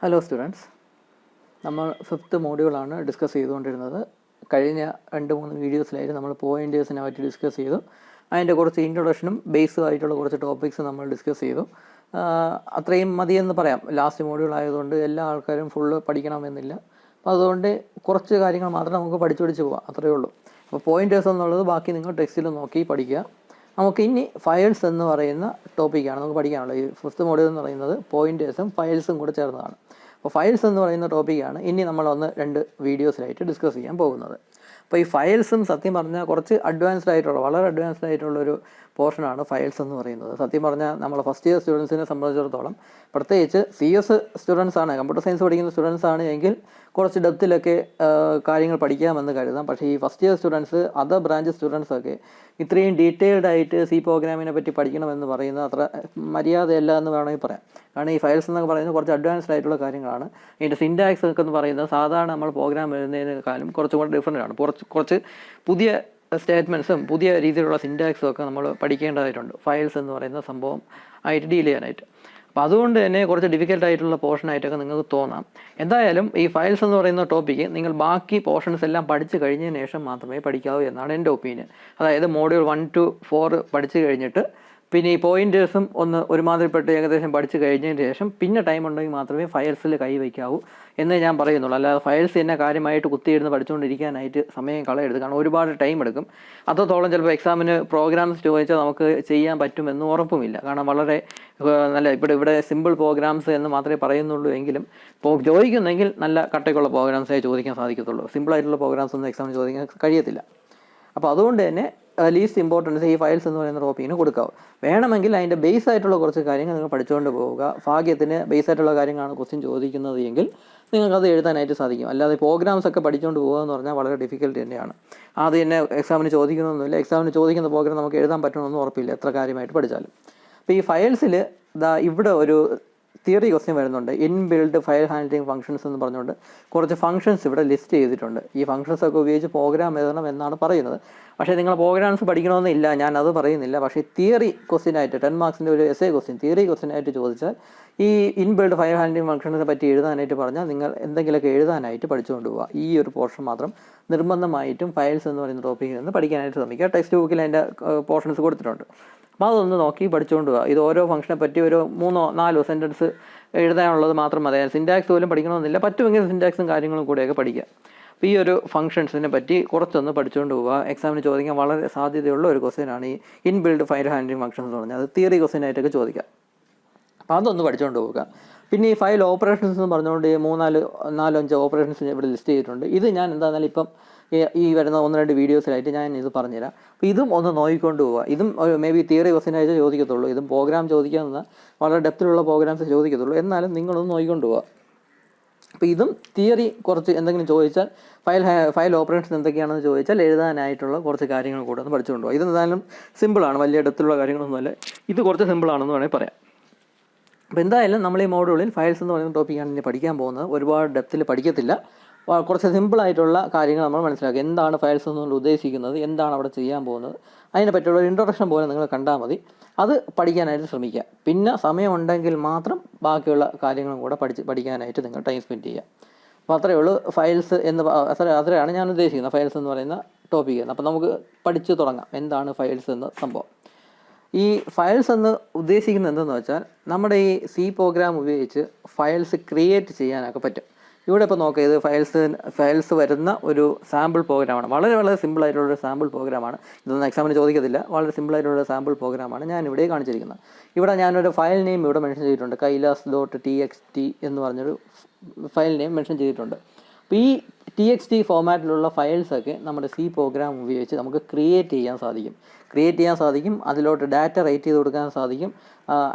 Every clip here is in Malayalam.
ഹലോ സ്റ്റുഡൻസ്, നമ്മൾ 5th മോഡ്യൂളാണ് ഡിസ്കസ് ചെയ്തുകൊണ്ടിരുന്നത്. കഴിഞ്ഞ 2-3 വീഡിയോസിലായിട്ട് നമ്മൾ പോയിൻറ്റേഴ്സിനെ പറ്റി ഡിസ്കസ് ചെയ്തു. അതിൻ്റെ കുറച്ച് ഇൻട്രൊഡക്ഷനും ബേസും ആയിട്ടുള്ള കുറച്ച് ടോപ്പിക്സ് നമ്മൾ ഡിസ്കസ് ചെയ്തു. അത്രയും മതിയെന്ന് പറയാം. ലാസ്റ്റ് മോഡ്യൂൾ ആയതുകൊണ്ട് എല്ലാ ആൾക്കാരും ഫുള്ള് പഠിക്കണമെന്നില്ല. അപ്പോൾ അതുകൊണ്ട് കുറച്ച് കാര്യങ്ങൾ മാത്രം നമുക്ക് പഠിച്ചു പോകാം, അത്രയേ ഉള്ളൂ. അപ്പോൾ പോയിൻറ്റേഴ്സ് എന്നുള്ളത് ബാക്കി നിങ്ങൾ ടെക്സ്റ്റിൽ നോക്കി പഠിക്കുക. നമുക്ക് ഇനി ഫയൽസ് എന്ന് പറയുന്ന ടോപ്പിക്കാണ് നമുക്ക് പഠിക്കാനുള്ളത്. ഈ 5th മോഡ്യൂൾ എന്ന് പറയുന്നത് പോയിൻറ്റേഴ്സും ഫയൽസും കൂടെ ചേർന്നതാണ്. അപ്പോൾ ഫയൽസ് എന്ന് പറയുന്ന ടോപ്പിക്കാണ് ഇനി നമ്മൾ 1-2 വീഡിയോസിലായിട്ട് ഡിസ്കസ് ചെയ്യാൻ പോകുന്നത്. അപ്പോൾ ഈ ഫയൽസും സത്യം പറഞ്ഞാൽ കുറച്ച് വളരെ അഡ്വാൻസ്ഡ് ആയിട്ടുള്ളൊരു പോർഷനാണ് ഫയൽസ് എന്ന് പറയുന്നത്. സത്യം പറഞ്ഞാൽ നമ്മൾ ഫസ്റ്റ് ഇയർ സ്റ്റുഡൻസിനെ സംബന്ധിച്ചിടത്തോളം, പ്രത്യേകിച്ച് CS സ്റ്റുഡൻസ് ആണ്, കമ്പ്യൂട്ടർ സയൻസ് പഠിക്കുന്ന സ്റ്റുഡൻസ് ആണ് എങ്കിൽ കുറച്ച് ഡെപ്തിലൊക്കെ കാര്യങ്ങൾ പഠിക്കാമെന്ന് കരുതാം. പക്ഷേ ഈ first year students, other branch സ്റ്റുഡൻസൊക്കെ ഇത്രയും ഡീറ്റെയിൽഡ് ആയിട്ട് C പ്രോഗ്രാമിനെ പറ്റി പഠിക്കണമെന്ന് പറയുന്നത് അത്ര മര്യാദയല്ല എന്ന് വേണമെങ്കിൽ പറയാം. കാരണം ഈ ഫയൽസ് എന്നൊക്കെ പറയുന്നത് കുറച്ച് അഡ്വാൻസ്ഡ് ആയിട്ടുള്ള കാര്യങ്ങളാണ്. ഇതിൻ്റെ സിൻറ്റാക്സ് ഒക്കെ എന്ന് പറയുന്നത് സാധാരണ നമ്മൾ പ്രോഗ്രാം എഴുതുന്നതിനേക്കാളും കുറച്ചും കൂടെ ഡിഫറൻ്റ് ആണ്. കുറച്ച് പുതിയ സ്റ്റേറ്റ്മെൻറ്റ്സും പുതിയ രീതിയിലുള്ള സിൻറ്റാക്സും ഒക്കെ നമ്മൾ പഠിക്കേണ്ടതായിട്ടുണ്ട് ഫയൽസ് എന്ന് പറയുന്ന സംഭവം ആയിട്ട് ഡീൽ ചെയ്യാനായിട്ട്. അപ്പോൾ അതുകൊണ്ട് തന്നെ കുറച്ച് ഡിഫിക്കൽട്ടായിട്ടുള്ള പോർഷനായിട്ടൊക്കെ നിങ്ങൾക്ക് തോന്നാം. എന്തായാലും ഈ ഫയൽസ് എന്ന് പറയുന്ന ടോപ്പിക്ക് നിങ്ങൾ ബാക്കി പോർഷൻസ് എല്ലാം പഠിച്ചു കഴിഞ്ഞതിന് ശേഷം മാത്രമേ പഠിക്കാവൂ എന്നാണ് എൻ്റെ ഒപ്പീനിയൻ. അതായത് മോഡ്യൂൾ 1 to 4 പഠിച്ചു കഴിഞ്ഞിട്ട് പിന്നെ ഈ പോയിൻറ്റേഴ്സും ഒരുമാതിരിപ്പെട്ട് ഏകദേശം പഠിച്ചു കഴിഞ്ഞതിന് ശേഷം പിന്നെ ടൈം ഉണ്ടെങ്കിൽ മാത്രമേ ഫയൽസിൽ കൈ വയ്ക്കാവൂ എന്ന് ഞാൻ പറയുന്നുള്ളൂ. അല്ലാതെ ഫയൽസ് തന്നെ കാര്യമായിട്ട് കുത്തിയിരുന്ന് പഠിച്ചുകൊണ്ടിരിക്കാനായിട്ട് സമയം കളയരുത്. കാരണം ഒരുപാട് ടൈം എടുക്കും. അത്രത്തോളം ചിലപ്പോൾ എക്സാമിന് പ്രോഗ്രാംസ് ചോദിച്ചാൽ നമുക്ക് ചെയ്യാൻ പറ്റുമെന്ന് ഉറപ്പുമില്ല. കാരണം വളരെ നല്ല ഇവിടെ സിമ്പിൾ പ്രോഗ്രാംസ് എന്ന് മാത്രമേ പറയുന്നുള്ളൂ എങ്കിലും ചോദിക്കുന്നെങ്കിൽ നല്ല കട്ടയ്ക്കുള്ള പ്രോഗ്രാംസേ ചോദിക്കാൻ സാധിക്കത്തുള്ളൂ. സിമ്പിളായിട്ടുള്ള പ്രോഗ്രാംസ് ഒന്നും എക്സാമിന് ചോദിക്കാൻ കഴിയത്തില്ല. അപ്പോൾ അതുകൊണ്ട് തന്നെ ലീസ്റ്റ് ഇമ്പോർട്ടൻസ് ഈ ഫയൽസ് എന്ന് പറയുന്ന ടോപ്പിക്കിന് കൊടുക്കാവും. വേണമെങ്കിൽ അതിൻ്റെ ബേസ് ആയിട്ടുള്ള കുറച്ച് കാര്യങ്ങൾ നിങ്ങൾ പഠിച്ചുകൊണ്ട് പോവുക. ഭാഗ്യത്തിന് ബേസ് ആയിട്ടുള്ള കാര്യങ്ങളാണ് ക്വസ്റ്റ്യൻ ചോദിക്കുന്നത് എങ്കിൽ നിങ്ങൾക്കത് എഴുതാനായിട്ട് സാധിക്കും. അല്ലാതെ പ്രോഗ്രാംസ് ഒക്കെ പഠിച്ചുകൊണ്ട് പോകുക എന്ന് പറഞ്ഞാൽ വളരെ ഡിഫിക്കൽട്ട് തന്നെയാണ്. അത് തന്നെ എക്സാമിന് ചോദിക്കുന്നൊന്നുമില്ല. എക്സാമിന് ചോദിക്കുന്ന പ്രോഗ്രാം നമുക്ക് എഴുതാൻ പറ്റണമെന്നും ഉറപ്പില്ല എത്ര കാര്യമായിട്ട് പഠിച്ചാലും. അപ്പോൾ ഈ ഫയൽസിൽ ഇവിടെ ഒരു തിയറി ക്വസ്റ്റ്യൻ വരുന്നുണ്ട്. ഇൻബിൽഡ് ഫയൽ ഹാൻഡ്ലിംഗ് ഫംഗ്ഷൻസ് എന്ന് പറഞ്ഞുകൊണ്ട് കുറച്ച് ഫംഗ്ഷൻസ് ഇവിടെ ലിസ്റ്റ് ചെയ്തിട്ടുണ്ട്. ഈ ഫംഗ്ഷൻസ് ഒക്കെ ഉപയോഗിച്ച് പ്രോഗ്രാം എഴുതണം എന്നാണ് പറയുന്നത്. പക്ഷേ നിങ്ങൾ പ്രോഗ്രാംസ് പഠിക്കണമെന്നില്ല, ഞാൻ അത് പറയുന്നില്ല. പക്ഷേ തിയറി ക്വസ്റ്റ്യനായിട്ട് 10 മാർക്സിൻ്റെ ഒരു എസ്സേ ക്വസ്റ്റ്യൻ തിയറി ക്വസ്റ്റ്യനായിട്ട് ചോദിച്ചാൽ ഈ ഇൻബിൽഡ് ഫയൽ ഹാൻഡ്ലിംഗ് ഫംഗ്ഷൻസിനെ പറ്റി എഴുതാനായിട്ട് പറഞ്ഞാൽ നിങ്ങൾ എന്തെങ്കിലുമൊക്കെ എഴുതാനായിട്ട് പഠിച്ചുകൊണ്ട് പോവുക. ഈ ഒരു പോർഷൻ മാത്രം നിർബന്ധമായിട്ടും ഫയൽസ് എന്ന് പറയുന്ന ടോപ്പിക്കിൽ നിന്ന് പഠിക്കാനായിട്ട് ശ്രമിക്കുക. ടെക്സ്റ്റ് ബുക്കിൽ അതിൻ്റെ പോർഷൻസ് കൊടുത്തിട്ടുണ്ട്. അപ്പോൾ അതൊന്ന് നോക്കി പഠിച്ചുകൊണ്ട് പോവുക. ഇത് ഓരോ ഫംഗ്ഷനെ പറ്റി ഒരു 3-4 സെൻറ്റൻസ് എഴുതാനുള്ളത് മാത്രം മതി. സിൻറ്റാക്സ് പോലും പഠിക്കണമെന്നില്ല. പറ്റുമെങ്കിൽ സിൻറ്റാക്സും കാര്യങ്ങളും കൂടെയൊക്കെ പഠിക്കുക. അപ്പോൾ ഈ ഒരു ഫംഗ്ഷൻസിനെ പറ്റി കുറച്ചൊന്ന് പഠിച്ചുകൊണ്ട് പോവുക. എക്സാമിന് ചോദിക്കാൻ വളരെ സാധ്യതയുള്ള ഒരു ക്വസ്റ്റ്യനാണ് ഈ ഇൻബിൽഡ് ഫയൽ ഹാൻഡ്ലിംഗ് ഫംഗ്ഷൻസ് എന്ന് പറഞ്ഞാൽ. അത് തിയറി ക്വസ്റ്റ്യനായിട്ടൊക്കെ ചോദിക്കാം. അപ്പോൾ അതൊന്ന് പഠിച്ചുകൊണ്ട് പോവുക. പിന്നെ ഈ ഫയൽ ഓപ്പറേഷൻസ് എന്ന് പറഞ്ഞുകൊണ്ട് 3-4-5 ഓപ്പറേഷൻസ് ഇവിടെ ലിസ്റ്റ് ചെയ്തിട്ടുണ്ട്. ഇത് ഞാൻ എന്താണെന്നാലും ഇപ്പം ഈ വരുന്ന 1-2 വീഡിയോസിലായിട്ട് ഞാൻ ഇത് പറഞ്ഞുതരാം. അപ്പോൾ ഇതും ഒന്ന് നോക്കിക്കൊണ്ട് പോവുക. ഇതും മേ ബി തിയറി ക്വസ്റ്റ്യനായിട്ട് ചോദിക്കത്തുള്ളൂ. ഇതും പ്രോഗ്രാം ചോദിക്കാൻ നിന്നാൽ വളരെ ഡെപ്തിലുള്ള പ്രോഗ്രാംസ് ചോദിക്കത്തുള്ളൂ. എന്നാലും നിങ്ങളൊന്ന് നോക്കിക്കൊണ്ട് പോവുക. അപ്പോൾ ഇതും തിയറി കുറച്ച് എന്തെങ്കിലും ചോദിച്ചാൽ ഫയൽ ഓപ്പറേഷൻസ് എന്തൊക്കെയാണെന്ന് ചോദിച്ചാൽ എഴുതാനായിട്ടുള്ള കുറച്ച് കാര്യങ്ങൾ കൂടെ ഒന്ന് പഠിച്ചുകൊണ്ട് പോവുക. ഇത് എന്തായാലും സിമ്പിളാണ്, വലിയ ഡെപ്തിലുള്ള കാര്യങ്ങളൊന്നുമല്ല. ഇത് കുറച്ച് സിമ്പിളാണെന്ന് വേണമെങ്കിൽ പറയാം. അപ്പോൾ എന്തായാലും നമ്മൾ ഈ മോഡ്യൂളിൽ ഫയൽസ് എന്ന് പറയുന്ന ടോപ്പിക്കാണ് ഇനി പഠിക്കാൻ പോകുന്നത്. ഒരുപാട് ഡെപ്തിൽ പഠിക്കത്തില്ല. കുറച്ച് സിമ്പിളായിട്ടുള്ള കാര്യങ്ങൾ നമ്മൾ മനസ്സിലാക്കുക. എന്താണ് ഫയൽസ് എന്നുകൊണ്ട് ഉദ്ദേശിക്കുന്നത്, എന്താണ് അവിടെ ചെയ്യാൻ പോകുന്നത്, അതിനെ പറ്റിയുള്ള ഒരു ഇൻട്രൊഡക്ഷൻ പോലെ നിങ്ങൾ കണ്ടാൽ മതി. അത് പഠിക്കാനായിട്ട് ശ്രമിക്കുക. പിന്നെ സമയമുണ്ടെങ്കിൽ മാത്രം ബാക്കിയുള്ള കാര്യങ്ങളും കൂടെ പഠിക്കാനായിട്ട് നിങ്ങൾ ടൈം സ്പെൻഡ് ചെയ്യുക. അപ്പോൾ അത്രയേ ഉള്ളൂ ഫയൽസ് എന്ന് അത്രയാണ് ഞാൻ ഉദ്ദേശിക്കുന്നത്, ഫയൽസ് എന്ന് പറയുന്ന ടോപ്പിക്ക്. അപ്പോൾ നമുക്ക് പഠിച്ചു തുടങ്ങാം എന്താണ് ഫയൽസ് എന്ന സംഭവം. ഈ ഫയൽസ് എന്ന് ഉദ്ദേശിക്കുന്നത് എന്തെന്ന് വെച്ചാൽ നമ്മുടെ ഈ C പ്രോഗ്രാം ഉപയോഗിച്ച് ഫയൽസ് ക്രിയേറ്റ് ചെയ്യാനൊക്കെ പറ്റും. ഇവിടെ ഇപ്പോൾ നോക്കുക, ഇത് ഫയൽസ് വരുന്ന ഒരു സാമ്പിൾ പ്രോഗ്രാമാണ്. വളരെ സിമ്പിളായിട്ടുള്ളൊരു സാമ്പിൾ പ്രോഗ്രാമാണ്. ഇതൊന്നും എക്സാമിന് ചോദിക്കത്തില്ല. വളരെ സിമ്പിളായിട്ടുള്ള സാമ്പിൾ പ്രോഗ്രാമാണ് ഞാനിവിടെ കാണിച്ചിരിക്കുന്നത്. ഇവിടെ ഞാനൊരു ഫയൽ നെയിം ഇവിടെ മെൻഷൻ ചെയ്തിട്ടുണ്ട്. kailas.txt എന്ന് പറഞ്ഞൊരു ഫയൽ നെയിം മെൻഷൻ ചെയ്തിട്ടുണ്ട്. അപ്പോൾ ഈ TXT ഫോമാറ്റിലുള്ള ഫയൽസൊക്കെ നമ്മുടെ C പ്രോഗ്രാം ഉപയോഗിച്ച് നമുക്ക് ക്രിയേറ്റ് ചെയ്യാൻ സാധിക്കും. അതിലോട്ട് ഡാറ്റ റൈറ്റ് ചെയ്ത് കൊടുക്കാൻ സാധിക്കും.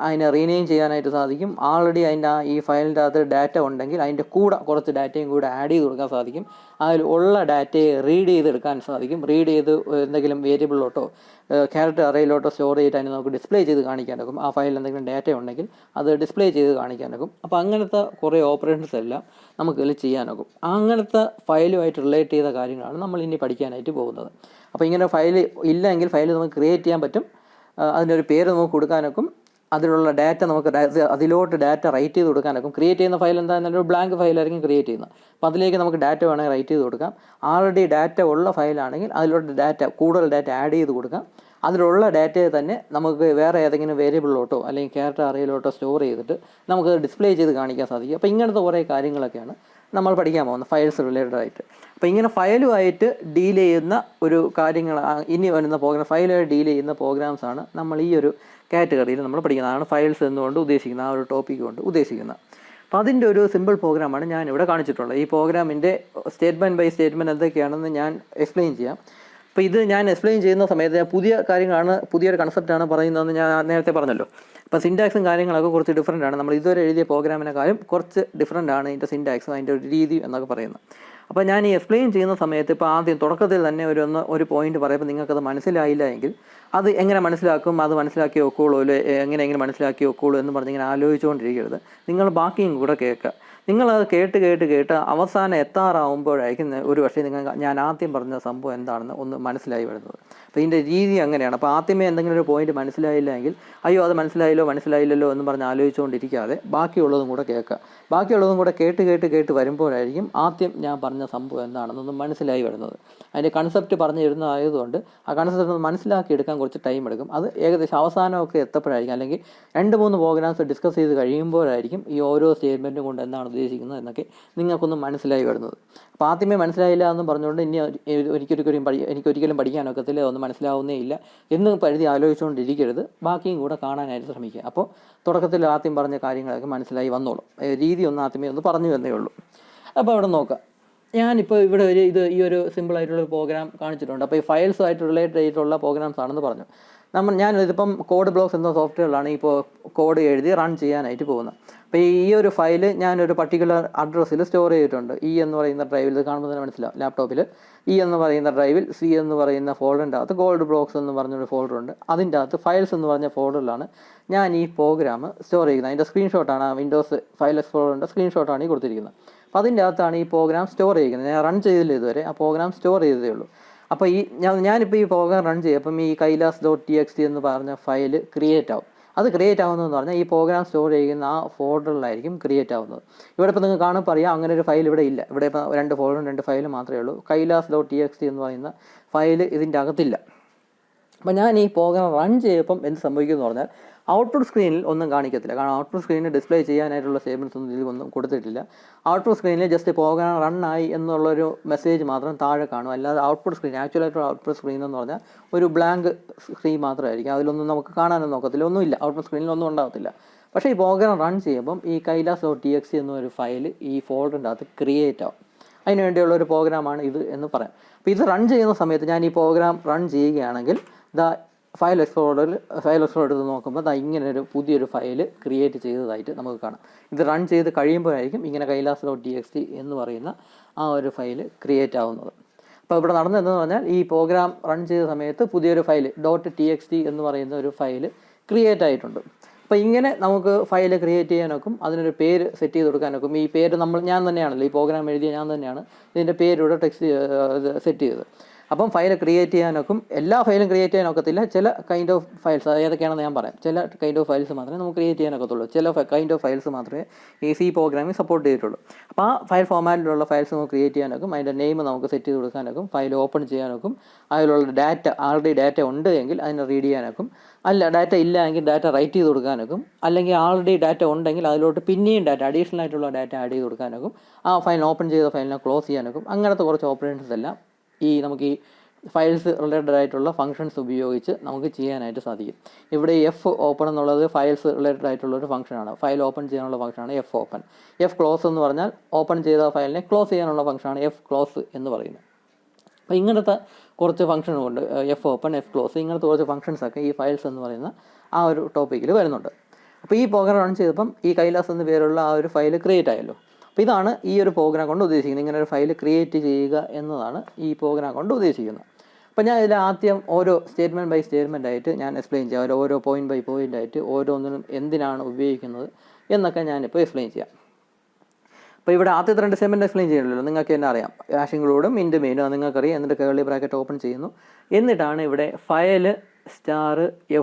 അതിനെ റീനെയിം ചെയ്യാനായിട്ട് സാധിക്കും. ആൾറെഡി അതിൻ്റെ ഈ ഫയലിൻ്റെ അകത്ത് ഡാറ്റ ഉണ്ടെങ്കിൽ അതിൻ്റെ കൂടെ കുറച്ച് ഡാറ്റയും കൂടെ ആഡ് ചെയ്ത് കൊടുക്കാൻ സാധിക്കും. അതിൽ ഉള്ള ഡാറ്റയെ റീഡ് ചെയ്തെടുക്കാൻ സാധിക്കും. റീഡ് ചെയ്ത് എന്തെങ്കിലും വേരിയബിളിലോട്ടോ ക്യാരക്ടർ അറേയിലോട്ടോ സ്റ്റോർ ചെയ്തിട്ട് അതിന് നമുക്ക് ഡിസ്പ്ലേ ചെയ്ത് കാണിക്കാനൊക്കും. ആ ഫയലിൽ എന്തെങ്കിലും ഡാറ്റ ഉണ്ടെങ്കിൽ അത് ഡിസ്പ്ലേ ചെയ്ത് കാണിക്കാനൊക്കും. അപ്പോൾ അങ്ങനത്തെ കുറേ ഓപ്പറേഷൻസ് എല്ലാം നമുക്ക് ഇതിൽ ചെയ്യാനൊക്കും. അങ്ങനത്തെ ഫയലുമായിട്ട് റിലേറ്റ് ചെയ്ത കാര്യങ്ങളാണ് നമ്മൾ ഇനി പഠിക്കാനായിട്ട് പോകുന്നത്. അപ്പോൾ ഇങ്ങനെ ഫയൽ ഇല്ലെങ്കിൽ ഫയൽ നമുക്ക് ക്രിയേറ്റ് ചെയ്യാൻ പറ്റും. അതിൻ്റെ ഒരു പേര് നമുക്ക് കൊടുക്കാനൊക്കും. അതിലുള്ള ഡാറ്റ നമുക്ക് അതിലോട്ട് ഡാറ്റ റൈറ്റ് ചെയ്ത് കൊടുക്കാനൊക്കെ ക്രിയേറ്റ് ചെയ്യുന്ന ഫയൽ എന്തായാലും ഒരു ബ്ലാങ്ക് ഫയലായിരിക്കും ക്രിയേറ്റ് ചെയ്യുന്നത്. അപ്പോൾ അതിലേക്ക് നമുക്ക് ഡാറ്റ വേണമെങ്കിൽ റൈറ്റ് ചെയ്ത് കൊടുക്കാം. ആൾറെഡി ഡാറ്റ ഉള്ള ഫയലാണെങ്കിൽ അതിലോട്ട് കൂടുതൽ ഡാറ്റ ആഡ് ചെയ്ത് കൊടുക്കാം. അതിലുള്ള ഡാറ്റയെ തന്നെ നമുക്ക് വേറെ ഏതെങ്കിലും വേരിയബിളിലോട്ടോ അല്ലെങ്കിൽ ക്യാരക്ടർ അറേയിലോട്ടോ സ്റ്റോർ ചെയ്തിട്ട് നമുക്ക് ഡിസ്പ്ലേ ചെയ്ത് കാണിക്കാൻ സാധിക്കും. അപ്പോൾ ഇങ്ങനത്തെ കുറേ കാര്യങ്ങളൊക്കെയാണ് നമ്മൾ പഠിക്കാൻ പോകുന്നത് ഫയൽസ് റിലേറ്റഡ് ആയിട്ട്. അപ്പോൾ ഇങ്ങനെ ഫയലുമായിട്ട് ഡീൽ ചെയ്യുന്ന ഒരു കാര്യങ്ങൾ ഇനി വരുന്ന ഫയലുമായിട്ട് ഡീൽ ചെയ്യുന്ന പ്രോഗ്രാംസാണ് നമ്മൾ ഈ ഒരു കാറ്റഗറിയിൽ നമ്മൾ പഠിക്കുന്നത്. അതാണ് ഫയൽസ് എന്നുകൊണ്ട് ഉദ്ദേശിക്കുന്നത്, ആ ഒരു ടോപ്പിക് കൊണ്ട് ഉദ്ദേശിക്കുന്നത്. അപ്പോൾ അതിൻ്റെ ഒരു സിമ്പിൾ പ്രോഗ്രാമാണ് ഞാനിവിടെ കാണിച്ചിട്ടുള്ളത്. ഈ പ്രോഗ്രാമിൻ്റെ സ്റ്റേറ്റ്മെൻറ്റ് ബൈ സ്റ്റേറ്റ്മെൻറ്റ് എന്തൊക്കെയാണെന്ന് ഞാൻ എക്സ്പ്ലെയിൻ ചെയ്യാം. അപ്പോൾ ഇത് ഞാൻ എക്സ്പ്ലെയിൻ ചെയ്യുന്ന സമയത്ത് ഞാൻ പുതിയ കാര്യങ്ങളാണ്, പുതിയൊരു കൺസെപ്റ്റാണ് പറയുന്നതെന്ന് ഞാൻ നേരത്തെ പറഞ്ഞല്ലോ. അപ്പോൾ സിൻറ്റാക്സും കാര്യങ്ങളൊക്കെ കുറച്ച് ഡിഫറൻ്റ് ആണ്. നമ്മൾ ഇതുവരെ എഴുതിയ പ്രോഗ്രാമിനെക്കാളും കുറച്ച് ഡിഫറൻ്റ് ആണ് ഇതിൻ്റെ സിൻറ്റാക്സും അതിൻ്റെ ഒരു രീതി എന്നൊക്കെ പറയുന്നത്. അപ്പോൾ ഞാൻ ഈ എക്സ്പ്ലെയിൻ ചെയ്യുന്ന സമയത്ത് ഇപ്പോൾ ആദ്യം തുടക്കത്തിൽ തന്നെ ഒരു പോയിന്റ് പറയുമ്പോൾ നിങ്ങൾക്കത് മനസ്സിലായില്ല എങ്കിൽ അത് എങ്ങനെ മനസ്സിലാക്കും, അത് മനസ്സിലാക്കി വെക്കുള്ളൂ, എങ്ങനെ മനസ്സിലാക്കി വെക്കുള്ളൂ എന്ന് പറഞ്ഞ് ഇങ്ങനെ ആലോചിച്ചുകൊണ്ടിരിക്കരുത്. നിങ്ങൾ ബാക്കിയും കൂടെ കേൾക്കുക. നിങ്ങളത് കേട്ട് അവസാനം എത്താറാവുമ്പോഴായിരിക്കും ഒരു പക്ഷേ ഞാൻ ആദ്യം പറഞ്ഞ സംഭവം എന്താണെന്ന് ഒന്ന് മനസ്സിലായി വരുന്നത്. അപ്പോൾ ഇതിൻ്റെ രീതി അങ്ങനെയാണ്. അപ്പോൾ ആദ്യമേ എന്തെങ്കിലും ഒരു പോയിന്റ് മനസ്സിലായില്ല എങ്കിൽ അയ്യോ അത് മനസ്സിലായില്ലല്ലോ എന്ന് പറഞ്ഞ് ആലോചിച്ചുകൊണ്ടിരിക്കാതെ ബാക്കിയുള്ളതും കൂടെ കേൾക്കുക. ബാക്കിയുള്ളതും കൂടെ കേട്ട് വരുമ്പോഴായിരിക്കും ആദ്യം ഞാൻ പറഞ്ഞ സംഭവം എന്താണെന്നൊന്ന് മനസ്സിലായി വരുന്നത്. അതിൻ്റെ കൺസെപ്റ്റ് പറഞ്ഞു തരുന്നതായതുകൊണ്ട് ആ കൺസെപ്റ്റ് മനസ്സിലാക്കിയെടുക്കാൻ കുറച്ച് ടൈം എടുക്കും. അത് ഏകദേശം അവസാനമൊക്കെ എത്തപ്പോഴായിരിക്കും, അല്ലെങ്കിൽ 2-3 പ്രോഗ്രാംസ് ഡിസ്കസ് ചെയ്ത് കഴിയുമ്പോഴായിരിക്കും ഈ ഓരോ സ്റ്റേറ്റ്മെൻറ്റും കൊണ്ട് എന്താണ് ഉദ്ദേശിക്കുന്നത് എന്നൊക്കെ നിങ്ങൾക്കൊന്ന് മനസ്സിലായി വരുന്നത്. അപ്പോൾ ആദ്യമേ മനസ്സിലായില്ല എന്ന് പറഞ്ഞുകൊണ്ട് ഇനി എനിക്കൊരിക്കലും പഠിക്കാനൊക്കത്തില്ല, ഒന്നും മനസ്സിലാവുന്നേ ഇല്ല എന്ന് പഴുതി ആലോചിച്ചുകൊണ്ടിരിക്കരുത്. ബാക്കിയും കൂടെ കാണാനായിട്ട് ശ്രമിക്കുക. അപ്പോൾ തുടക്കത്തിൽ ആദ്യം പറഞ്ഞ കാര്യങ്ങളൊക്കെ മനസ്സിലായി വന്നോളും. രീതി ആദ്യമേ ഒന്ന് പറഞ്ഞു തന്നേ ഉള്ളൂ. അപ്പോൾ അവിടെ നോക്കാം. ഞാനിപ്പോൾ ഇവിടെ ഈ ഒരു സിമ്പിളായിട്ടുള്ളൊരു പ്രോഗ്രാം കാണിച്ചിട്ടുണ്ട്. അപ്പോൾ ഈ ഫയൽസുമായിട്ട് റിലേറ്റഡ് ആയിട്ടുള്ള പ്രോഗ്രാംസ് ആണെന്ന് പറഞ്ഞു. ഞാനിതിപ്പം കോഡ് ബ്ലോക്സ് എന്ന സോഫ്റ്റ്വെയറിലാണ് ഇപ്പോൾ കോഡ് എഴുതി റൺ ചെയ്യാനായിട്ട് പോകുന്നത്. അപ്പോൾ ഈ ഒരു ഫയല് ഞാനൊരു പർട്ടിക്കുലർ അഡ്രസ്സിൽ സ്റ്റോർ ചെയ്തിട്ടുണ്ട്. എന്ന് പറയുന്ന ഡ്രൈവിൽ, ഇത് കാണുമ്പോൾ തന്നെ മനസ്സിലാവും. ലാപ്ടോപ്പിൽ എന്ന് പറയുന്ന ഡ്രൈവിൽ എന്ന് പറയുന്ന ഫോൾഡറിൻ്റെ അകത്ത് കോഡ് ബ്ലോക്സ് എന്ന് പറഞ്ഞൊരു ഫോൾഡറുണ്ട്. അതിൻ്റെ അകത്ത് ഫയൽസ് എന്ന് പറഞ്ഞ ഫോൾഡറിലാണ് ഞാൻ ഈ പ്രോഗ്രാം സ്റ്റോർ ചെയ്യുന്നത്. അതിൻ്റെ സ്ക്രീൻഷോട്ടാണ്, വിൻഡോസ് ഫയൽ എക്സ്പ്ലോററിൻ്റെ സ്ക്രീൻഷോട്ടാണ് ഈ കൊടുത്തിരിക്കുന്നത്. അപ്പോൾ അതിൻ്റെ അകത്താണ് ഈ പ്രോഗ്രാം സ്റ്റോർ ചെയ്യുന്നത്. ഞാൻ റൺ ചെയ്തില്ല ഇതുവരെ, ആ പ്രോഗ്രാം സ്റ്റോർ ചെയ്തതേ ഉള്ളൂ. അപ്പോൾ ഞാനിപ്പോൾ ഈ പ്രോഗ്രാം റൺ ചെയ്യും. അപ്പം ഈ kailas.txt എന്ന് പറഞ്ഞ ഫയൽ ക്രിയേറ്റ് ആവും. അത് ക്രിയേറ്റ് ആവുന്നതെന്ന് പറഞ്ഞാൽ ഈ പ്രോഗ്രാം സ്റ്റോർ ചെയ്യുന്ന ആ ഫോൾഡറിലായിരിക്കും ക്രിയേറ്റ് ആവുന്നത്. ഇവിടെ ഇപ്പോൾ നിങ്ങൾക്ക് കാണുമ്പോൾ അറിയാം അങ്ങനെ ഒരു ഫയൽ ഇവിടെ ഇല്ല. ഇവിടെ ഇപ്പോൾ 2 ഫോൾഡറും 2 ഫയലും മാത്രമേ ഉള്ളൂ. kailas.txt എന്ന് പറയുന്ന ഫയൽ ഇതിൻ്റെ അകത്തില്ല. അപ്പോൾ ഞാൻ ഈ പ്രോഗ്രാം റൺ ചെയ്യപ്പം എന്ത് സംഭവിക്കുമെന്ന് പറഞ്ഞാൽ ഔട്ട്പുട്ട് സ്ക്രീനിൽ ഒന്നും കാണിക്കത്തില്ല. കാരണം ഔട്ട്പുട്ട് സ്ക്രീനിൽ ഡിസ്പ്ലേ ചെയ്യാനായിട്ടുള്ള സ്റ്റേറ്റ്മെൻറ്റ്സ് ഒന്നും ഇതിലൊന്നും കൊടുത്തിട്ടില്ല. ഔട്ട്പുട്ട് സ്ക്രീനിൽ ജസ്റ്റ് പ്രോഗ്രാം റൺ ആയി എന്നുള്ളൊരു മെസ്സേജ് മാത്രം താഴെ കാണും. അല്ലാതെ ഔട്ട്പുട്ട് സ്ക്രീൻ, ആക്ച്വലായിട്ടുള്ള ഔട്ട്പുട്ട് സ്ക്രീൻ എന്ന് പറഞ്ഞാൽ ഒരു ബ്ലാങ്ക് സ്ക്രീൻ മാത്രമായിരിക്കും. അതിലൊന്നും നമുക്ക് കാണാനൊന്നും നോക്കത്തില്ല, ഒന്നുമില്ല, ഔട്ട്പുട്ട് സ്ക്രീനിൽ ഒന്നും ഉണ്ടാകത്തില്ല. പക്ഷേ ഈ പ്രോഗ്രാം റൺ ചെയ്യുമ്പം ഈ kailas.txt എന്നൊരു ഫയൽ ഈ ഫോൾഡറിൻ്റെ അകത്ത് ക്രിയേറ്റ് ആവും. അതിന് വേണ്ടിയുള്ള ഒരു പ്രോഗ്രാമാണ് ഇത് എന്ന് പറയാം. അപ്പോൾ ഇത് റൺ ചെയ്യുന്ന സമയത്ത് ഞാൻ ഈ പ്രോഗ്രാം റൺ ചെയ്യുകയാണെങ്കിൽ ഫയൽ എക്സ്പ്ലോറർ നോക്കുമ്പോൾ ഇങ്ങനെ പുതിയൊരു ഫയൽ ക്രിയേറ്റ് ചെയ്തതായിട്ട് നമുക്ക് കാണാം. ഇത് റൺ ചെയ്ത് കഴിയുമ്പോഴായിരിക്കും ഇങ്ങനെ kailas.txt എന്ന് പറയുന്ന ആ ഒരു ഫയൽ ക്രിയേറ്റ് ആവുന്നത്. അപ്പോൾ ഇവിടെ നടന്നതെന്ന് പറഞ്ഞാൽ ഈ പ്രോഗ്രാം റൺ ചെയ്ത സമയത്ത് പുതിയൊരു ഫയൽ .txt എന്ന് പറയുന്ന ഒരു ഫയൽ ക്രിയേറ്റ് ആയിട്ടുണ്ട്. അപ്പോൾ ഇങ്ങനെ നമുക്ക് ഫയൽ ക്രിയേറ്റ് ചെയ്യാനൊക്കും, അതിനൊരു പേര് സെറ്റ് ചെയ്ത് കൊടുക്കാനൊക്കും. ഈ പേര് ഞാൻ തന്നെയാണല്ലോ, ഈ പ്രോഗ്രാം എഴുതിയ ഞാൻ തന്നെയാണ് ഇതിൻ്റെ പേരിവിടെ ടെക്സ്റ്റ് സെറ്റ് ചെയ്തത്. അപ്പം ഫയൽ ക്രിയേറ്റ് ചെയ്യാനൊക്കും. എല്ലാ ഫയലും ക്രിയേറ്റ് ചെയ്യാനൊക്കത്തില്ല. ചില കൈൻഡ് ഓഫ് ഫയൽസ്, ഏതൊക്കെയാണെന്ന് ഞാൻ പറയാം. ചില കൈൻഡ് ഓഫ് ഫയൽസ് മാത്രമേ നമുക്ക് ക്രിയേറ്റ് ചെയ്യാനൊക്കത്തുള്ളൂ. ചില കൈൻഡ് ഓഫ് ഫയൽസ് മാത്രമേ ഈ C പ്രോഗ്രാമിൽ സപ്പോർട്ട് ചെയ്തിട്ടുള്ളൂ. അപ്പോൾ ആ ഫയൽ ഫോർമാറ്റിലുള്ള ഫയൽസ് നമുക്ക് ക്രിയേറ്റ് ചെയ്യാനൊക്കും. അതിൻ്റെ നെയിം നമുക്ക് സെറ്റ് ചെയ്ത് കൊടുക്കാനൊക്കും. File open ചെയ്യാനൊക്കും. അതിലുള്ള ഡാറ്റ, ആൾറെഡി ഡാറ്റ ഉണ്ട് എങ്കിൽ അതിനെ റീഡ് ചെയ്യാനൊക്കും. അല്ല, ഡാറ്റ ഇല്ല എങ്കിൽ ഡാറ്റ റൈറ്റ് ചെയ്ത് കൊടുക്കാനൊക്കും. അല്ലെങ്കിൽ ആൾറെഡി ഡാറ്റ ഉണ്ടെങ്കിൽ അതിലോട്ട് പിന്നെയും അഡീഷണൽ ആയിട്ടുള്ള ഡാറ്റ ആഡ് ചെയ്ത് കൊടുക്കാനൊക്കും. ആ ഫയൽ ഓപ്പൺ ചെയ്ത ഫയലിനെ ക്ലോസ് ചെയ്യാനൊക്കും. അങ്ങനത്തെ കുറച്ച് ഓപ്പറേഷൻസ് എല്ലാം നമുക്ക് ഈ ഫയൽസ് റിലേറ്റഡ് ആയിട്ടുള്ള ഫംഗ്ഷൻസ് ഉപയോഗിച്ച് നമുക്ക് ചെയ്യാനായിട്ട് സാധിക്കും. ഇവിടെ fopen എന്നുള്ളത് ഫയൽസ് റിലേറ്റഡ് ആയിട്ടുള്ളൊരു ഫംഗ്ഷനാണ്. ഫയൽ ഓപ്പൺ ചെയ്യാനുള്ള ഫംഗ്ഷനാണ് fopen. close എന്ന് പറഞ്ഞാൽ ഓപ്പൺ ചെയ്ത ഫയലിനെ ക്ലോസ് ചെയ്യാനുള്ള ഫംഗ്ഷനാണ് close എന്ന് പറയുന്നത്. അപ്പോൾ ഇങ്ങനത്തെ കുറച്ച് ഫംഗ്ഷനുണ്ട്, fopen, close, ഇങ്ങനത്തെ കുറച്ച് ഫംഗ്ഷൻസൊക്കെ ഈ ഫയൽസ് എന്ന് പറയുന്ന ആ ഒരു ടോപ്പിക്കിൽ വരുന്നുണ്ട്. അപ്പോൾ ഈ പ്രോഗ്രാം റൺ ചെയ്തപ്പം ഈ kailas എന്ന് പേരുള്ള ആ ഒരു ഫയൽ ക്രിയേറ്റ് ആയല്ലോ. അപ്പോൾ ഇതാണ് ഈ ഒരു പ്രോഗ്രാം കൊണ്ട് ഉദ്ദേശിക്കുന്നത്. ഇങ്ങനെ ഒരു ഫയൽ ക്രിയേറ്റ് ചെയ്യുക എന്നതാണ് ഈ പ്രോഗ്രാം കൊണ്ട് ഉദ്ദേശിക്കുന്നത്. അപ്പോൾ ഞാൻ ഇതിൽ ആദ്യം ഓരോ സ്റ്റേറ്റ്മെൻറ്റ് ബൈ സ്റ്റേറ്റ്മെൻ്റ് ആയിട്ട് ഞാൻ എക്സ്പ്ലെയിൻ ചെയ്യാം. ഓരോ പോയിന്റ് ബൈ പോയിൻ്റ് ആയിട്ട് ഓരോന്നിനും എന്തിനാണ് ഉപയോഗിക്കുന്നത് എന്നൊക്കെ ഞാനിപ്പോൾ എക്സ്പ്ലെയിൻ ചെയ്യാം. അപ്പോൾ ഇവിടെ ആദ്യത്തെ 2 സ്റ്റേറ്റ്മെൻറ്റ് എക്സ്പ്ലെയിൻ ചെയ്യണമല്ലോ, നിങ്ങൾക്ക് തന്നെ അറിയാം. ഹാഷിംഗിലൂടും ഇൻറ്റ് മെയിനും അത് നിങ്ങൾക്കറിയാം. എന്നിട്ട് കേർലി ബ്രാക്കറ്റ് ഓപ്പൺ ചെയ്യുന്നു. എന്നിട്ടാണ് ഇവിടെ file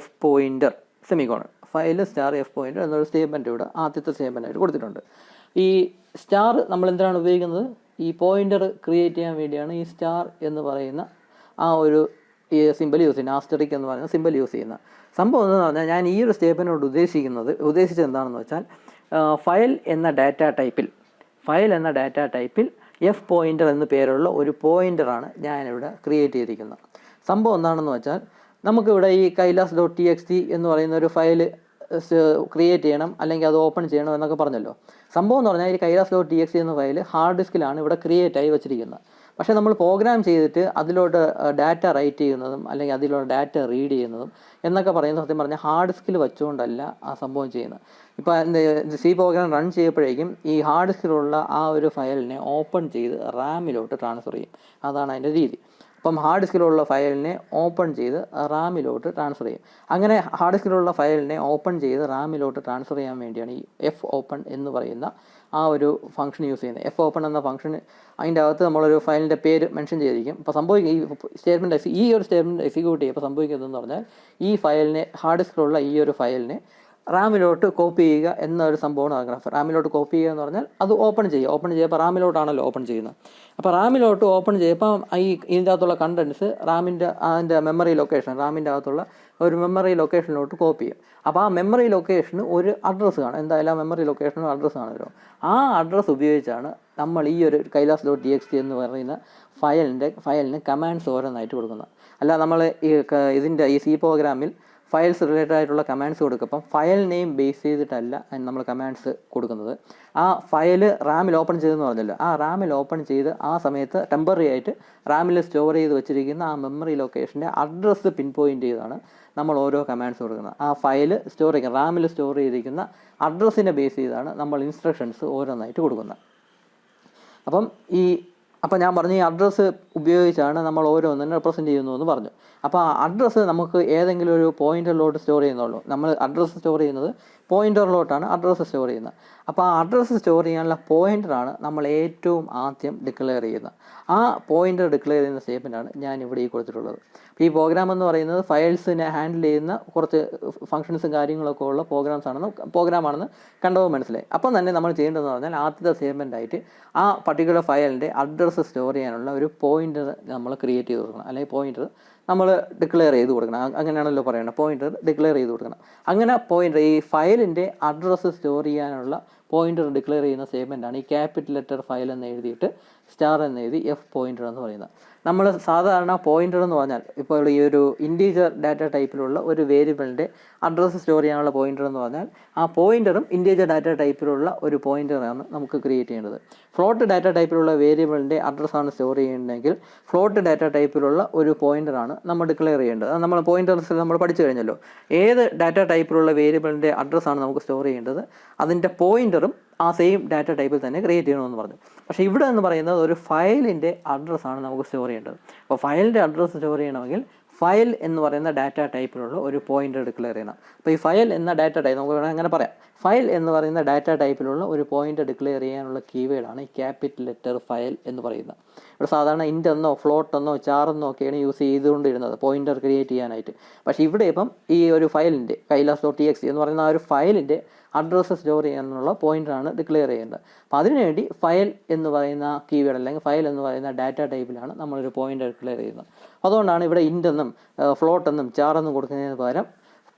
*f pointer semicolon, file star F pointer എന്നൊരു സ്റ്റേറ്റ്മെൻറ്റ് ഇവിടെ ആദ്യത്തെ സ്റ്റേറ്റ്മെൻറ്റായിട്ട് കൊടുത്തിട്ടുണ്ട്. ഈ സ്റ്റാർ നമ്മൾ എന്തിനാണ് ഉപയോഗിക്കുന്നത്? ഈ പോയിൻ്റർ ക്രിയേറ്റ് ചെയ്യാൻ വേണ്ടിയാണ് ഈ സ്റ്റാർ എന്ന് പറയുന്ന ആ ഒരു ഈ സിമ്പിൾ യൂസ് ചെയ്യുന്നത്, ആസ്റ്ററിക് എന്ന് പറയുന്ന സിമ്പിൾ യൂസ് ചെയ്യുന്നത്. സംഭവം എന്ന് പറഞ്ഞാൽ ഞാൻ ഈ ഒരു സ്റ്റേറ്റ്മെൻറ്റോട് ഉദ്ദേശിച്ചത് എന്താണെന്ന് വെച്ചാൽ ഫയൽ എന്ന ഡാറ്റ ടൈപ്പിൽ എഫ് പോയിൻ്റർ എന്ന് പേരുള്ള ഒരു പോയിൻ്ററാണ് ഞാനിവിടെ ക്രിയേറ്റ് ചെയ്തിരിക്കുന്നത്. സംഭവം എന്താണെന്ന് വെച്ചാൽ നമുക്കിവിടെ ഈ kailas.txt എന്ന് പറയുന്ന ഒരു ഫയൽ ക്രിയേറ്റ് ചെയ്യണം, അല്ലെങ്കിൽ അത് ഓപ്പൺ ചെയ്യണം എന്നൊക്കെ പറഞ്ഞല്ലോ. സംഭവം എന്ന് പറഞ്ഞാൽ ഈ kailas.txt എന്ന ഫയൽ ഹാർഡ് ഡിസ്കിലാണ് ഇവിടെ ക്രിയേറ്റ് ആയി വെച്ചിരിക്കുന്നത്. പക്ഷേ നമ്മൾ പ്രോഗ്രാം ചെയ്തിട്ട് അതിലോട്ട് ഡാറ്റ റൈറ്റ് ചെയ്യുന്നതും അല്ലെങ്കിൽ അതിലോട്ട് ഡാറ്റ റീഡ് ചെയ്യുന്നതും എന്നൊക്കെ പറയുന്നത് സത്യം പറഞ്ഞാൽ ഹാർഡ് ഡിസ്കിൽ വെച്ചുകൊണ്ടല്ല ആ സംഭവം ചെയ്യുന്നത്. ഇപ്പോൾ സി പ്രോഗ്രാം റൺ ചെയ്യുമ്പോഴേക്കും ഈ ഹാർഡ് ഡിസ്കിലുള്ള ആ ഒരു ഫയലിനെ ഓപ്പൺ ചെയ്ത് റാമിലോട്ട് ട്രാൻസ്ഫർ ചെയ്യും. അതാണ് അതിൻ്റെ രീതി. അപ്പം ഹാർഡ് ഡിസ്കിലുള്ള ഫയലിനെ ഓപ്പൺ ചെയ്ത് റാമിലോട്ട് ട്രാൻസ്ഫർ ചെയ്യും. അങ്ങനെ ഹാർഡ് ഡിസ്കിലുള്ള ഫയലിനെ ഓപ്പൺ ചെയ്ത് റാമിലോട്ട് ട്രാൻസ്ഫർ ചെയ്യാൻ വേണ്ടിയാണ് ഈ എഫ് ഓപ്പൺ എന്ന് പറയുന്ന ആ ഒരു ഫംഗ്ഷൻ യൂസ് ചെയ്യുന്നത്. എഫ് ഓപ്പൺ എന്ന ഫംഗ്ഷൻ അതിൻ്റെ അകത്ത് നമ്മളൊരു ഫയലിൻ്റെ പേര് മെൻഷൻ ചെയ്തിരിക്കും. അപ്പോൾ ഈ ഒരു സ്റ്റേറ്റ്മെൻറ്റ് എക്സിക്യൂട്ട് ചെയ്യുമ്പോൾ സംഭവിക്കുന്നതെന്ന് പറഞ്ഞാൽ ഈ ഫയലിനെ ഹാർഡ് ഡിസ്കിലുള്ള ഈ ഒരു ഫയലിനെ റാമിലോട്ട് കോപ്പി ചെയ്യുക എന്നൊരു സംഭവമാണ് നടക്കുന്നത്. റാമിലോട്ട് കോപ്പി ചെയ്യുക എന്ന് പറഞ്ഞാൽ അത് ഓപ്പൺ ചെയ്യുമ്പോൾ റാമിലോട്ടാണല്ലോ ഓപ്പൺ ചെയ്യുന്നത്. അപ്പോൾ റാമിലോട്ട് ഓപ്പൺ ചെയ്യുമ്പോൾ ഇതിൻ്റെ അകത്തുള്ള കണ്ടൻറ്റ്സ് അതിൻ്റെ മെമ്മറി ലൊക്കേഷൻ, റാമിൻ്റെ അകത്തുള്ള ഒരു മെമ്മറി ലൊക്കേഷനിലോട്ട് കോപ്പി ചെയ്യും. അപ്പോൾ ആ മെമ്മറി ലൊക്കേഷന് ഒരു അഡ്രസ്സ് കാണും. എന്തായാലും മെമ്മറി ലൊക്കേഷനും അഡ്രസ്സ് കാണുമല്ലോ. ആ അഡ്രസ്സ് ഉപയോഗിച്ചാണ് നമ്മൾ ഈ ഒരു kailas.txt എന്ന് പറയുന്ന ഫയലിന് കമാൻഡ്സ് ഓരോന്നായിട്ട് കൊടുക്കുന്നത്. അല്ല നമ്മൾ ഈ സി പ്രോഗ്രാമിൽ ഫയൽസ് റിലേറ്റഡ് ആയിട്ടുള്ള കമാൻഡ്സ് കൊടുക്കുമ്പം ഫയൽ നെയിം ബേസ് ചെയ്തിട്ടല്ല നമ്മൾ കമാൻഡ്സ് കൊടുക്കുന്നത്. ആ ഫയൽ റാമിൽ ഓപ്പൺ ചെയ്തെന്ന് പറഞ്ഞല്ലോ, ആ റാമിൽ ഓപ്പൺ ചെയ്ത് ആ സമയത്ത് ടെമ്പററി ആയിട്ട് റാമിൽ സ്റ്റോർ ചെയ്ത് വെച്ചിരിക്കുന്ന ആ മെമ്മറി ലൊക്കേഷൻ്റെ അഡ്രസ്സ് പിൻ പോയിൻ്റ് ചെയ്താണ് നമ്മൾ ഓരോ കമാൻഡ്സ് കൊടുക്കുന്നത്. ആ ഫയൽ റാമിൽ സ്റ്റോർ ചെയ്തിരിക്കുന്ന അഡ്രസ്സിനെ ബേസ് ചെയ്താണ് നമ്മൾ ഇൻസ്ട്രക്ഷൻസ് ഓരോന്നായിട്ട് കൊടുക്കുന്നത്. അപ്പം ഞാൻ പറഞ്ഞു ഈ അഡ്രസ്സ് ഉപയോഗിച്ചാണ് നമ്മൾ ഓരോന്നിനും റെപ്രസെൻറ്റ് ചെയ്യുന്നു എന്ന് പറഞ്ഞു. അപ്പോൾ ആ അഡ്രസ്സ് നമുക്ക് ഏതെങ്കിലും ഒരു പോയിൻ്ററിലോട്ട് സ്റ്റോർ ചെയ്യുന്നുള്ളൂ. നമ്മൾ അഡ്രസ്സ് സ്റ്റോർ ചെയ്യുന്നത് പോയിൻ്ററിലോട്ടാണ് അഡ്രസ്സ് സ്റ്റോർ ചെയ്യുന്നത്. അപ്പോൾ ആ അഡ്രസ്സ് സ്റ്റോർ ചെയ്യാനുള്ള പോയിൻ്ററാണ് നമ്മൾ ഏറ്റവും ആദ്യം ഡിക്ലെയർ ചെയ്യുന്നത്. ആ പോയിൻ്റർ ഡിക്ലെയർ ചെയ്യുന്ന സ്റ്റേറ്റ്മെൻറ്റാണ് ഞാൻ ഇവിടെ ഈ കൊടുത്തിട്ടുള്ളത്. അപ്പോൾ ഈ പ്രോഗ്രാം എന്ന് പറയുന്നത് ഫയൽസിനെ ഹാൻഡിൽ ചെയ്യുന്ന കുറച്ച് ഫംഗ്ഷൻസും കാര്യങ്ങളൊക്കെ ഉള്ള പ്രോഗ്രാമാണെന്ന് കണ്ടപ്പോൾ മനസ്സിലായി. അപ്പം തന്നെ നമ്മൾ ചെയ്യേണ്ടതെന്ന് പറഞ്ഞാൽ ആദ്യത്തെ സ്റ്റേറ്റ്മെൻറ്റായിട്ട് ആ പർട്ടിക്കുലർ ഫയലിൻ്റെ അഡ്രസ്സ് സ്റ്റോർ ചെയ്യാനുള്ള ഒരു പോയിൻ്റർ നമ്മൾ ക്രിയേറ്റ് ചെയ്ത് കൊടുക്കണം, അല്ലെങ്കിൽ പോയിൻ്റർ നമ്മൾ ഡിക്ലെയർ ചെയ്ത് കൊടുക്കണം. അങ്ങനെയാണല്ലോ പറയേണ്ടത്, പോയിൻ്റർ ഡിക്ലെയർ ചെയ്ത് കൊടുക്കണം. അങ്ങനെ പോയിൻ്റർ ഈ ഫയലിൻ്റെ അഡ്രസ്സ് സ്റ്റോർ ചെയ്യാനുള്ള പോയിൻ്റർ ഡിക്ലെയർ ചെയ്യുന്ന സ്റ്റേറ്റ്മെൻറ്റാണ് ഈ ക്യാപിറ്റൽ ലെറ്റർ ഫയൽ എന്ന് എഴുതിയിട്ട് സ്റ്റാർ എന്ന് എഴുതി എഫ് പോയിൻ്റർ എന്ന് പറയുന്നത്. നമ്മൾ സാധാരണ പോയിൻ്റർ എന്ന് പറഞ്ഞാൽ ഇപ്പോൾ ഈ ഒരു ഇൻറ്റീജർ ഡാറ്റ ടൈപ്പിലുള്ള ഒരു വേരിയബിളിൻ്റെ അഡ്രസ്സ് സ്റ്റോർ ചെയ്യാനുള്ള പോയിൻ്റർ എന്ന് പറഞ്ഞാൽ ആ പോയിൻ്ററും ഇൻറ്റീജർ ഡാറ്റ ടൈപ്പിലുള്ള ഒരു പോയിൻ്ററാണ് നമുക്ക് ക്രിയേറ്റ് ചെയ്യേണ്ടത്. ഫ്ലോട്ട് ഡാറ്റ ടൈപ്പിലുള്ള വേരിയബിളിൻ്റെ അഡ്രസ്സാണ് സ്റ്റോർ ചെയ്യുന്നതെങ്കിൽ ഫ്ലോട്ട് ഡാറ്റ ടൈപ്പിലുള്ള ഒരു പോയിൻ്ററാണ് നമ്മൾ ഡിക്ലെയർ ചെയ്യേണ്ടത്. അത് നമ്മൾ പോയിൻ്റേഴ്സ് നമ്മൾ പഠിച്ചു കഴിഞ്ഞല്ലോ. ഏത് ഡാറ്റ ടൈപ്പിലുള്ള വേരിയബിളിൻ്റെ അഡ്രസ്സാണ് നമുക്ക് സ്റ്റോർ ചെയ്യേണ്ടത്, അതിൻ്റെ പോയിൻ്ററും ആ സെയിം ഡാറ്റ ടൈപ്പിൽ തന്നെ ക്രിയേറ്റ് ചെയ്യണമെന്ന് പറഞ്ഞു. പക്ഷേ ഇവിടെ എന്ന് പറയുന്നത് ഒരു ഫയലിൻ്റെ അഡ്രസ്സാണ് നമുക്ക് സ്റ്റോർ ചെയ്യേണ്ടത്. അപ്പോൾ ഫയലിൻ്റെ അഡ്രസ്സ് സ്റ്റോർ ചെയ്യണമെങ്കിൽ ഫയൽ എന്ന് പറയുന്ന ഡാറ്റ ടൈപ്പിലുള്ള ഒരു പോയിൻ്റർ ഡിക്ലെയർ ചെയ്യണം. അപ്പോൾ ഈ ഫയൽ എന്ന ഡാറ്റ ടൈപ്പ് നമുക്ക് വേണമെങ്കിൽ അങ്ങനെ പറയാം, ഫയൽ എന്ന് പറയുന്ന ഡാറ്റ ടൈപ്പിലുള്ള ഒരു പോയിൻ്റർ ഡിക്ലെയർ ചെയ്യാനുള്ള കീവേഡാണ് ഈ ക്യാപിറ്റൽ ലെറ്റർ ഫയൽ എന്ന് പറയുന്നത്. ഇവിടെ സാധാരണ ഇൻ്റെന്നോ ഫ്ലോട്ടെന്നോ ചാറെന്നോ ഒക്കെയാണ് യൂസ് ചെയ്തുകൊണ്ടിരുന്നത് പോയിൻ്റർ ക്രിയേറ്റ് ചെയ്യാനായിട്ട്. പക്ഷേ ഇവിടെ ഇപ്പം ഈ ഒരു ഫയലിൻ്റെ kailas.txt എന്ന് പറയുന്ന ആ ഒരു ഫയലിൻ്റെ അഡ്രസ്സ് സ്റ്റോർ ചെയ്യാനുള്ള പോയിൻ്ററാണ് ഡിക്ലെയർ ചെയ്യേണ്ടത്. അപ്പോൾ അതിനുവേണ്ടി ഫയൽ എന്ന് പറയുന്ന കീവേഡ് അല്ലെങ്കിൽ ഫയൽ എന്ന് പറയുന്ന ഡാറ്റ ടൈപ്പിലാണ് നമ്മളൊരു പോയിൻ്റർ ഡിക്ലെയർ ചെയ്യുന്നത്. അതുകൊണ്ടാണ് ഇവിടെ ഇൻ്റെന്നും ഫ്ലോട്ടെന്നും ചാറെന്നും കൊടുക്കുന്നതിന് പകരം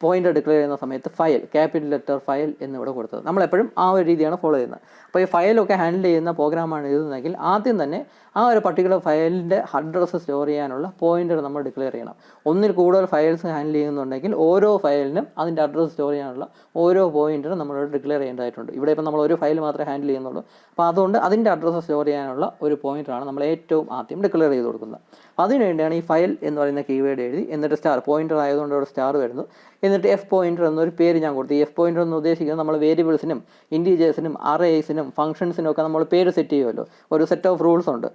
പോയിൻ്റർ ഡിക്ലെയർ ചെയ്യുന്ന സമയത്ത് ഫയൽ ക്യാപിറ്റൽ ലെറ്റർ ഫയൽ എന്നിവിടെ കൊടുത്തത്. നമ്മളെപ്പോഴും ആ ഒരു രീതിയാണ് ഫോളോ ചെയ്യുന്നത്. അപ്പോൾ ഈ ഫയലൊക്കെ ഹാൻഡിൽ ചെയ്യുന്ന പ്രോഗ്രാമാണ് എഴുതുന്നതെങ്കിൽ ആദ്യം തന്നെ ആ ഒരു പർട്ടിക്കുലർ ഫയലിൻ്റെ അഡ്രസ്സ് സ്റ്റോർ ചെയ്യാനുള്ള പോയിൻ്റർ നമ്മൾ ഡിക്ലെയർ ചെയ്യണം. ഒന്നിൽ കൂടുതൽ ഫയൽസ് ഹാൻഡിൽ ചെയ്യുന്നുണ്ടെങ്കിൽ ഓരോ ഫയലിനും അതിൻ്റെ അഡ്രസ്സ് സ്റ്റോർ ചെയ്യാനുള്ള ഓരോ പോയിൻ്ററും നമ്മളോട് ഡിക്ലെയർ ചെയ്യേണ്ടതായിട്ടുണ്ട്. ഇവിടെ ഇപ്പം നമ്മൾ ഒരു ഫയൽ മാത്രമേ ഹാൻഡിൽ ചെയ്യുന്നുള്ളൂ. അപ്പോൾ അതുകൊണ്ട് അതിൻ്റെ അഡ്രസ്സ് സ്റ്റോർ ചെയ്യാനുള്ള ഒരു പോയിൻ്ററാണ് നമ്മൾ ഏറ്റവും ആദ്യം ഡിക്ലെയർ ചെയ്ത് കൊടുക്കുന്നത്. അതിനുവേണ്ടിയാണ് ഈ ഫയൽ എന്ന് പറയുന്ന കീവേഡ് എഴുതി എന്നിട്ട് സ്റ്റാർ പോയിൻ്റർ ആയതുകൊണ്ട് അവിടെ സ്റ്റാർ വരുന്നു. എന്നിട്ട് എഫ് പോയിൻ്റർ എന്നൊരു പേര് ഞാൻ കൊടുത്തു. ഈ എഫ് പോയിൻ്റർ എന്ന് ഉദ്ദേശിക്കുന്നത് നമ്മൾ വേരിയബിൾസിനും ഇൻറ്റീജേഴ്സിനും അറേയ്സിനും ഫംഗ്ഷൻസിനും ഒക്കെ നമ്മൾ പേര് സെറ്റ് ചെയ്യുമല്ലോ. ഒരു സെറ്റ് ഓഫ് റൂൾസ് ഉണ്ട്.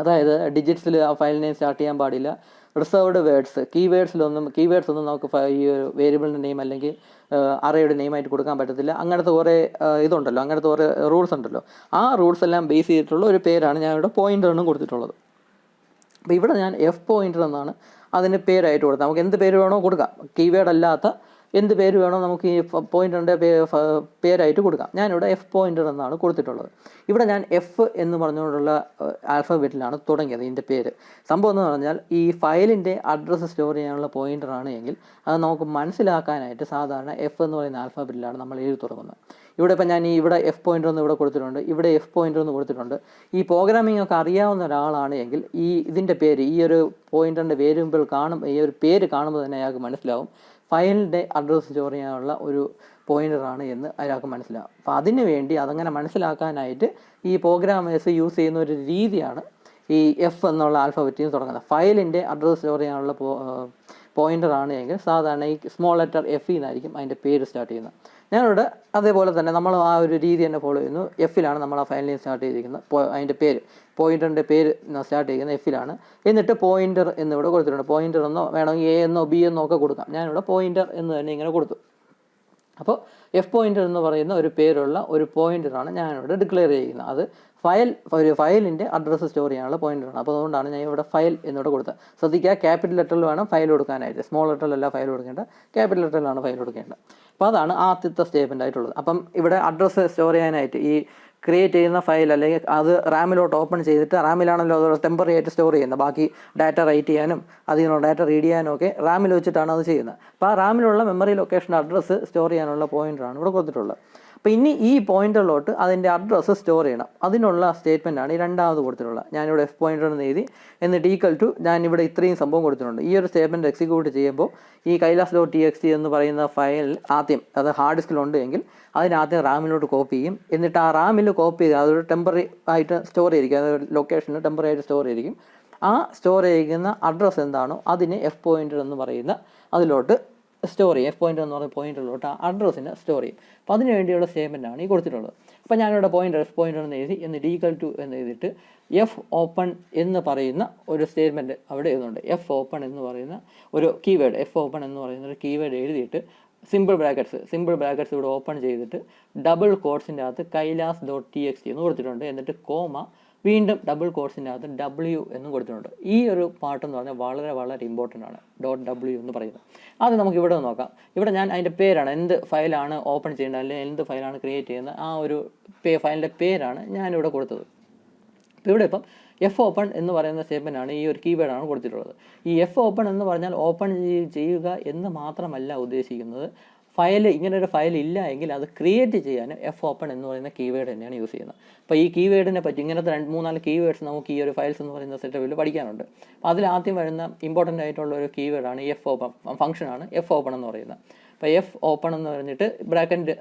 അതായത് ഡിജിറ്റ്സിൽ ആ ഫയൽ നെയിം സ്റ്റാർട്ട് ചെയ്യാൻ പാടില്ല. റിസർവ്ഡ് വേർഡ്സ് കീവേഡ്സ് ഒന്നും നമുക്ക് ഈ ഒരു വേരിയബിളിൻ്റെ നെയിം അല്ലെങ്കിൽ അറേയുടെ നെയിമായിട്ട് കൊടുക്കാൻ പറ്റത്തില്ല. അങ്ങനത്തെ കുറേ ഇതുണ്ടല്ലോ, അങ്ങനത്തെ കുറേ റൂൾസ് ഉണ്ടല്ലോ. ആ റൂൾസ് എല്ലാം ബേസ് ചെയ്തിട്ടുള്ള ഒരു പേരാണ് ഞാൻ ഇവിടെ പോയിൻ്റർ എന്നും കൊടുത്തിട്ടുള്ളത്. അപ്പോൾ ഇവിടെ ഞാൻ എഫ് പോയിൻ്റർ എന്നാണ് അതിന് പേരായിട്ട് കൊടുത്തത്. നമുക്ക് എന്ത് പേര് വേണോ കൊടുക്കാം. കീവേഡ് അല്ലാത്ത എന്ത് പേര് വേണോ നമുക്ക് ഈ പോയിൻ്ററിൻ്റെ പേരായിട്ട് കൊടുക്കാം. ഞാനിവിടെ എഫ് പോയിൻ്റർ എന്നാണ് കൊടുത്തിട്ടുള്ളത്. ഇവിടെ ഞാൻ എഫ് എന്ന് പറഞ്ഞുകൊണ്ടുള്ള ആൽഫബറ്റിലാണ് തുടങ്ങിയത് ഇതിൻ്റെ പേര്. സംഭവം എന്ന് പറഞ്ഞാൽ ഈ ഫയലിൻ്റെ അഡ്രസ്സ് സ്റ്റോർ ചെയ്യാനുള്ള പോയിൻ്ററാണ് എങ്കിൽ അത് നമുക്ക് മനസ്സിലാക്കാനായിട്ട് സാധാരണ എഫ് എന്ന് പറയുന്ന ആൽഫബറ്റിലാണ് നമ്മൾ എഴുതി തുടങ്ങുന്നത്. ഇവിടെ ഇപ്പം ഞാൻ ഇവിടെ എഫ് പോയിൻ്റർ എന്ന് ഇവിടെ കൊടുത്തിട്ടുണ്ട്, ഇവിടെ എഫ് പോയിൻ്റർ എന്ന് കൊടുത്തിട്ടുണ്ട്. ഈ പ്രോഗ്രാമിംഗ് ഒക്കെ അറിയാവുന്ന ഒരാളാണ് എങ്കിൽ ഇതിൻ്റെ പേര്, ഈ ഒരു പോയിൻ്ററിൻ്റെ വേരിയബിൾ ഈ ഒരു പേര് കാണുമ്പോൾ തന്നെ അയാൾക്ക് മനസ്സിലാവും ഫയലിൻ്റെ അഡ്രസ്സ് സ്റ്റോർ ചെയ്യാനുള്ള ഒരു പോയിൻ്ററാണ് എന്ന് അയാൾക്ക് മനസ്സിലാവും. അപ്പോൾ അതിന് വേണ്ടി അതങ്ങനെ മനസ്സിലാക്കാനായിട്ട് ഈ പ്രോഗ്രാമേഴ്സ് യൂസ് ചെയ്യുന്ന ഒരു രീതിയാണ് ഈ എഫ് എന്നുള്ള ആൽഫബറ്റിൽ തുടങ്ങുന്നത്. ഫയലിൻ്റെ അഡ്രസ്സ് സ്റ്റോർ ചെയ്യാനുള്ള പോയിൻ്ററാണ് എങ്കിൽ സാധാരണ ഈ സ്മോൾ ലെറ്റർ എഫ് എന്നായിരിക്കും അതിൻ്റെ പേര് സ്റ്റാർട്ട് ചെയ്യുന്നത്. ഞാനിവിടെ അതേപോലെ തന്നെ നമ്മൾ ആ ഒരു രീതി തന്നെ ഫോളോ ചെയ്യുന്നു. എഫിലാണ് നമ്മൾ ആ ഫയൽ നെയിം സ്റ്റാർട്ട് ചെയ്തിരിക്കുന്നത്. അതിൻ്റെ പേര്, പോയിൻ്ററിൻ്റെ പേര് സ്റ്റാർട്ട് ചെയ്യുന്നത് എഫിലാണ്. എന്നിട്ട് പോയിൻ്റർ എന്നിവിടെ കൊടുത്തിട്ടുണ്ട്. പോയിൻ്റർ എന്നോ വേണമെങ്കിൽ എ എന്നോ ബി എന്നോ ഒക്കെ കൊടുക്കാം. ഞാനിവിടെ പോയിൻ്റർ എന്ന് തന്നെ ഇങ്ങനെ കൊടുത്തു. അപ്പോൾ എഫ് പോയിൻ്റർ എന്ന് പറയുന്ന ഒരു പേരുള്ള ഒരു പോയിൻ്ററാണ് ഞാനിവിടെ ഡിക്ലെയർ ചെയ്യുന്നത്. അത് ഒരു ഫയലിൻ്റെ അഡ്രസ്സ് സ്റ്റോർ ചെയ്യാനുള്ള പോയിൻ്ററാണ്. അപ്പോൾ അതുകൊണ്ടാണ് ഞാൻ ഇവിടെ ഫയൽ എന്നിവിടെ കൊടുത്തത്. ശ്രദ്ധിക്കുക, ക്യാപിറ്റൽ ലെറ്ററിൽ വേണം ഫയൽ കൊടുക്കാനായിട്ട്. സ്മോൾ ലെറ്ററിലല്ല ഫയൽ കൊടുക്കേണ്ടത്, ക്യാപിറ്റൽ ലെറ്ററിലാണ് ഫയൽ കൊടുക്കേണ്ടത്. അപ്പോൾ അതാണ് ആദ്യത്തെ സ്റ്റേറ്റ്മെൻ്റ് ആയിട്ടുള്ളത്. അപ്പം ഇവിടെ അഡ്രസ്സ് സ്റ്റോർ ചെയ്യാനായിട്ട് ഈ ക്രിയേറ്റ് ചെയ്യുന്ന ഫയൽ അല്ലെങ്കിൽ അത് റാമിലോട്ട് ഓപ്പൺ ചെയ്തിട്ട്, റാമിലാണല്ലോ അത് ടെമ്പററി ആയിട്ട് സ്റ്റോർ ചെയ്യുന്നത്. ബാക്കി ഡാറ്റ റൈറ്റ് ചെയ്യാനും അതിൽ നിന്നുള്ള ഡാറ്റ റീഡ് ചെയ്യാനും ഒക്കെ റാമിൽ വെച്ചിട്ടാണ് അത് ചെയ്യുന്നത്. അപ്പോൾ ആ റാമിലുള്ള മെമ്മറി ലൊക്കേഷൻ അഡ്രസ്സ് സ്റ്റോർ ചെയ്യാനുള്ള പോയിൻ്ററാണ് ഇവിടെ കൊടുത്തിട്ടുള്ളത്. അപ്പോൾ ഇനി ഈ പോയിൻ്ററിലോട്ട് അതിൻ്റെ അഡ്രസ്സ് സ്റ്റോർ ചെയ്യണം. അതിനുള്ള സ്റ്റേറ്റ്മെൻറ്റാണ് ഈ രണ്ടാമത് കൊടുത്തിട്ടുള്ളത്. ഞാനിവിടെ എഫ് പോയിൻ്റർ എന്ന് എഴുതി, എന്നിട്ട് ഈക്വൽ ടു ഞാനിവിടെ ഇത്രയും സംഭവം കൊടുത്തിട്ടുണ്ട്. ഈ ഒരു സ്റ്റേറ്റ്മെൻറ്റ് എക്സിക്യൂട്ട് ചെയ്യുമ്പോൾ ഈ kailash.txt എന്ന് പറയുന്ന ഫയൽ ആദ്യം അത് ഹാർഡ് ഡിസ്കിലുണ്ട് എങ്കിൽ അതിനാദ്യം റാമിലോട്ട് കോപ്പി ചെയ്യും. എന്നിട്ട് ആ റാമിൽ കോപ്പി ചെയ്ത് അതൊരു ടെമ്പററി ആയിട്ട് സ്റ്റോർ ചെയ്തിരിക്കും, അതൊരു ലൊക്കേഷനിൽ ടെമ്പററി ആയിട്ട് സ്റ്റോർ ചെയ്തിരിക്കും. ആ സ്റ്റോർ ചെയ്യുന്ന അഡ്രസ്സ് എന്താണോ അതിനെ എഫ് പോയിൻ്റർ എന്ന് പറയുന്ന അതിലോട്ട് സ്റ്റോർ ചെയ്യും. എഫ് പോയിൻ്റർ എന്ന് പറയുന്ന പോയിൻ്ററിലോട്ട് ആ അഡ്രസ്സിനെ സ്റ്റോർ ചെയ്യും. അപ്പോൾ അതിന് വേണ്ടിയുള്ള സ്റ്റേറ്റ്മെൻറ്റാണ് ഈ കൊടുത്തിട്ടുള്ളത്. അപ്പോൾ ഞാനിവിടെ എഫ് പോയിൻ്റർ എന്ന് എഴുതി, എന്നിട്ട് ഈക്വൽ ടു എന്ന് എഴുതിയിട്ട് എഫ് ഓപ്പൺ എന്ന് പറയുന്ന ഒരു സ്റ്റേറ്റ്മെൻറ്റ് അവിടെ എഴുതുന്നുണ്ട്. എഫ് ഓപ്പൺ എന്ന് പറയുന്ന ഒരു കീവേഡ്, എഫ് ഓപ്പൺ എന്ന് പറയുന്ന ഒരു കീവേഡ് എഴുതിയിട്ട് സിമ്പിൾ ബ്രാക്കറ്റ്സ് ഇവിടെ ഓപ്പൺ ചെയ്തിട്ട് ഡബിൾ കോട്ട്സിൻ്റെ അകത്ത് kailash.txt എന്ന് കൊടുത്തിട്ടുണ്ട്. എന്നിട്ട് കോമ വീണ്ടും ഡബിൾ കോട്ട്സിൻ്റെ അകത്ത് W എന്നും കൊടുത്തിട്ടുണ്ട്. ഈ ഒരു പാട്ടെന്ന് പറഞ്ഞാൽ വളരെ വളരെ ഇമ്പോർട്ടൻ്റ് ആണ്, .w എന്ന് പറയുന്നത്. അത് നമുക്ക് ഇവിടെ നോക്കാം. ഇവിടെ ഞാൻ അതിൻ്റെ പേരാണ്, എന്ത് ഫയലാണ് ഓപ്പൺ ചെയ്യേണ്ടത് അല്ലെങ്കിൽ എന്ത് ഫയലാണ് ക്രിയേറ്റ് ചെയ്യുന്നത്, ആ ഒരു ഫയലിൻ്റെ പേരാണ് ഞാനിവിടെ കൊടുത്തത്. അപ്പോൾ ഇവിടെ ഇപ്പം എഫ് ഓപ്പൺ എന്ന് പറയുന്ന സ്റ്റേറ്റ്മെൻറ്റാണ്, ഈ ഒരു കീവേഡാണ് കൊടുത്തിട്ടുള്ളത്. ഈ എഫ് ഓപ്പൺ എന്ന് പറഞ്ഞാൽ ഓപ്പൺ ചെയ്യുക എന്ന് മാത്രമല്ല ഉദ്ദേശിക്കുന്നത്. ഇങ്ങനെ ഒരു ഫയൽ ഇല്ല എങ്കിൽ അത് ക്രിയേറ്റ് ചെയ്യാൻ എഫ് ഓപ്പൺ എന്ന് പറയുന്ന കീവേഡ് തന്നെയാണ് യൂസ് ചെയ്യുന്നത്. അപ്പോൾ ഈ കീവേഡിനെ പറ്റി ഇങ്ങനത്തെ 3-4 കീവേഡ്സ് നമുക്ക് ഈ ഒരു ഫയൽസ് എന്ന് പറയുന്ന സെറ്റപ്പിൽ പഠിക്കാനുണ്ട്. അപ്പോൾ അതിൽ ആദ്യം വരുന്ന ഇമ്പോർട്ടൻ്റ് ആയിട്ടുള്ള ഒരു കീവേഡാണ് എഫ് ഓപ്പൺ, ഫംഗ്ഷനാണ് എഫ് ഓപ്പൺ എന്ന് പറയുന്നത്. അപ്പോൾ എഫ് ഓപ്പൺ എന്ന് പറഞ്ഞിട്ട്